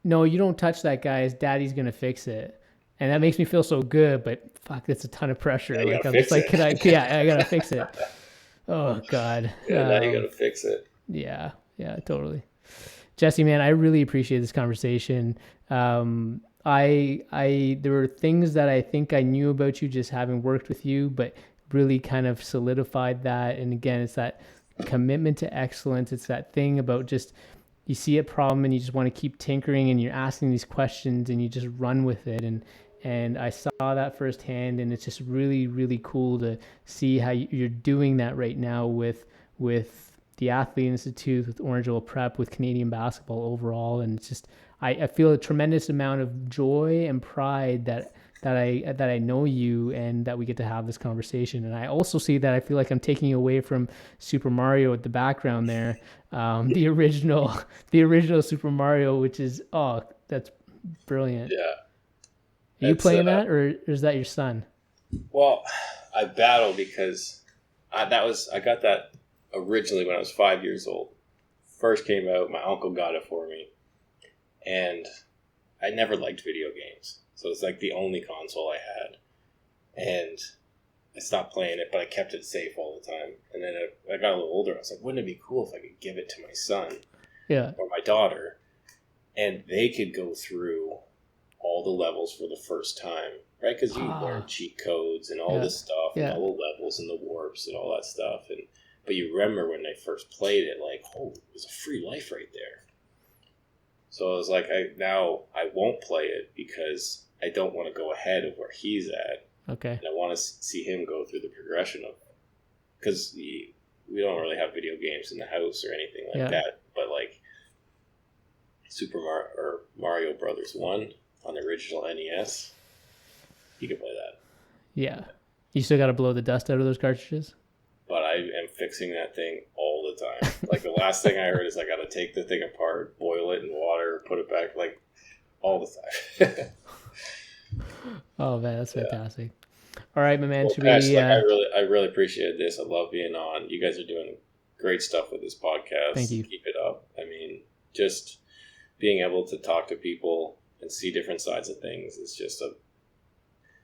"No, you don't touch that, guys. Daddy's gonna fix it." And that makes me feel so good, but fuck, that's a ton of pressure. Yeah, like I'm just like, I gotta fix it. Oh God. Yeah, now you gotta fix it. Yeah, totally. Jesse, man, I really appreciate this conversation. There were things that I think I knew about you just having worked with you, but really kind of solidified that. And again, it's that commitment to excellence. It's that thing about just, you see a problem and you just want to keep tinkering and you're asking these questions and you just run with it. And I saw that firsthand, and it's just really, really cool to see how you're doing that right now with the Athlete Institute, with Orangeville Prep, with Canadian basketball overall. And it's just, I feel a tremendous amount of joy and pride that I know you and that we get to have this conversation. And I also see that I feel like I'm taking away from Super Mario at the background there, the original Super Mario, which is, that's brilliant. Yeah. Are you playing that, or is that your son? Well, I battle because I got that originally when I was 5 years old. First came out, my uncle got it for me, and I never liked video games, so it's like the only console I had, and I stopped playing it, but I kept it safe all the time. And then I got a little older. I was like, wouldn't it be cool if I could give it to my son, or my daughter, and they could go through all the levels for the first time, right? Because you learn cheat codes and all this stuff, and all the levels and the warps and all that stuff. But you remember when they first played it, like, oh, it was a free life right there. So I was like, now I won't play it because I don't want to go ahead of where he's at. Okay. And I want to see him go through the progression of, because we don't really have video games in the house or anything like that. But like Mario Brothers 1 on the original NES, you can play that. Yeah. You still got to blow the dust out of those cartridges? But I am fixing that thing all the time. Like, the last thing I heard is I got to take the thing apart, boil it in water, put it back, like, all the time. Oh, man, that's fantastic. All right, my man. Well, Pash, I really appreciate this. I love being on. You guys are doing great stuff with this podcast. Thank you. Keep it up. I mean, just being able to talk to people and see different sides of things is just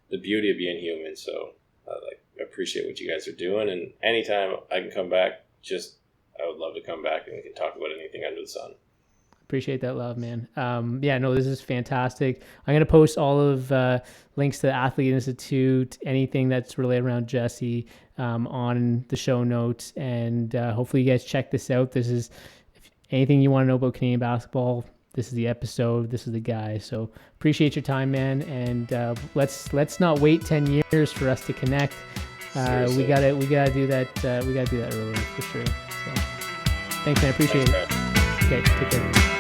the beauty of being human. So I appreciate what you guys are doing, and anytime I can come back, I would love to come back and we can talk about anything under the sun. Appreciate that love, man. Yeah, no, this is fantastic. I'm going to post all of links to the Athlete Institute, anything that's related around Jesse on the show notes. And hopefully you guys check this out. This is, if anything you want to know about Canadian basketball, this is the episode. This is the guy. So appreciate your time, man. And let's not wait 10 years for us to connect. We gotta do that. We gotta do that early for sure. So thanks, man. Appreciate it. Okay, take care.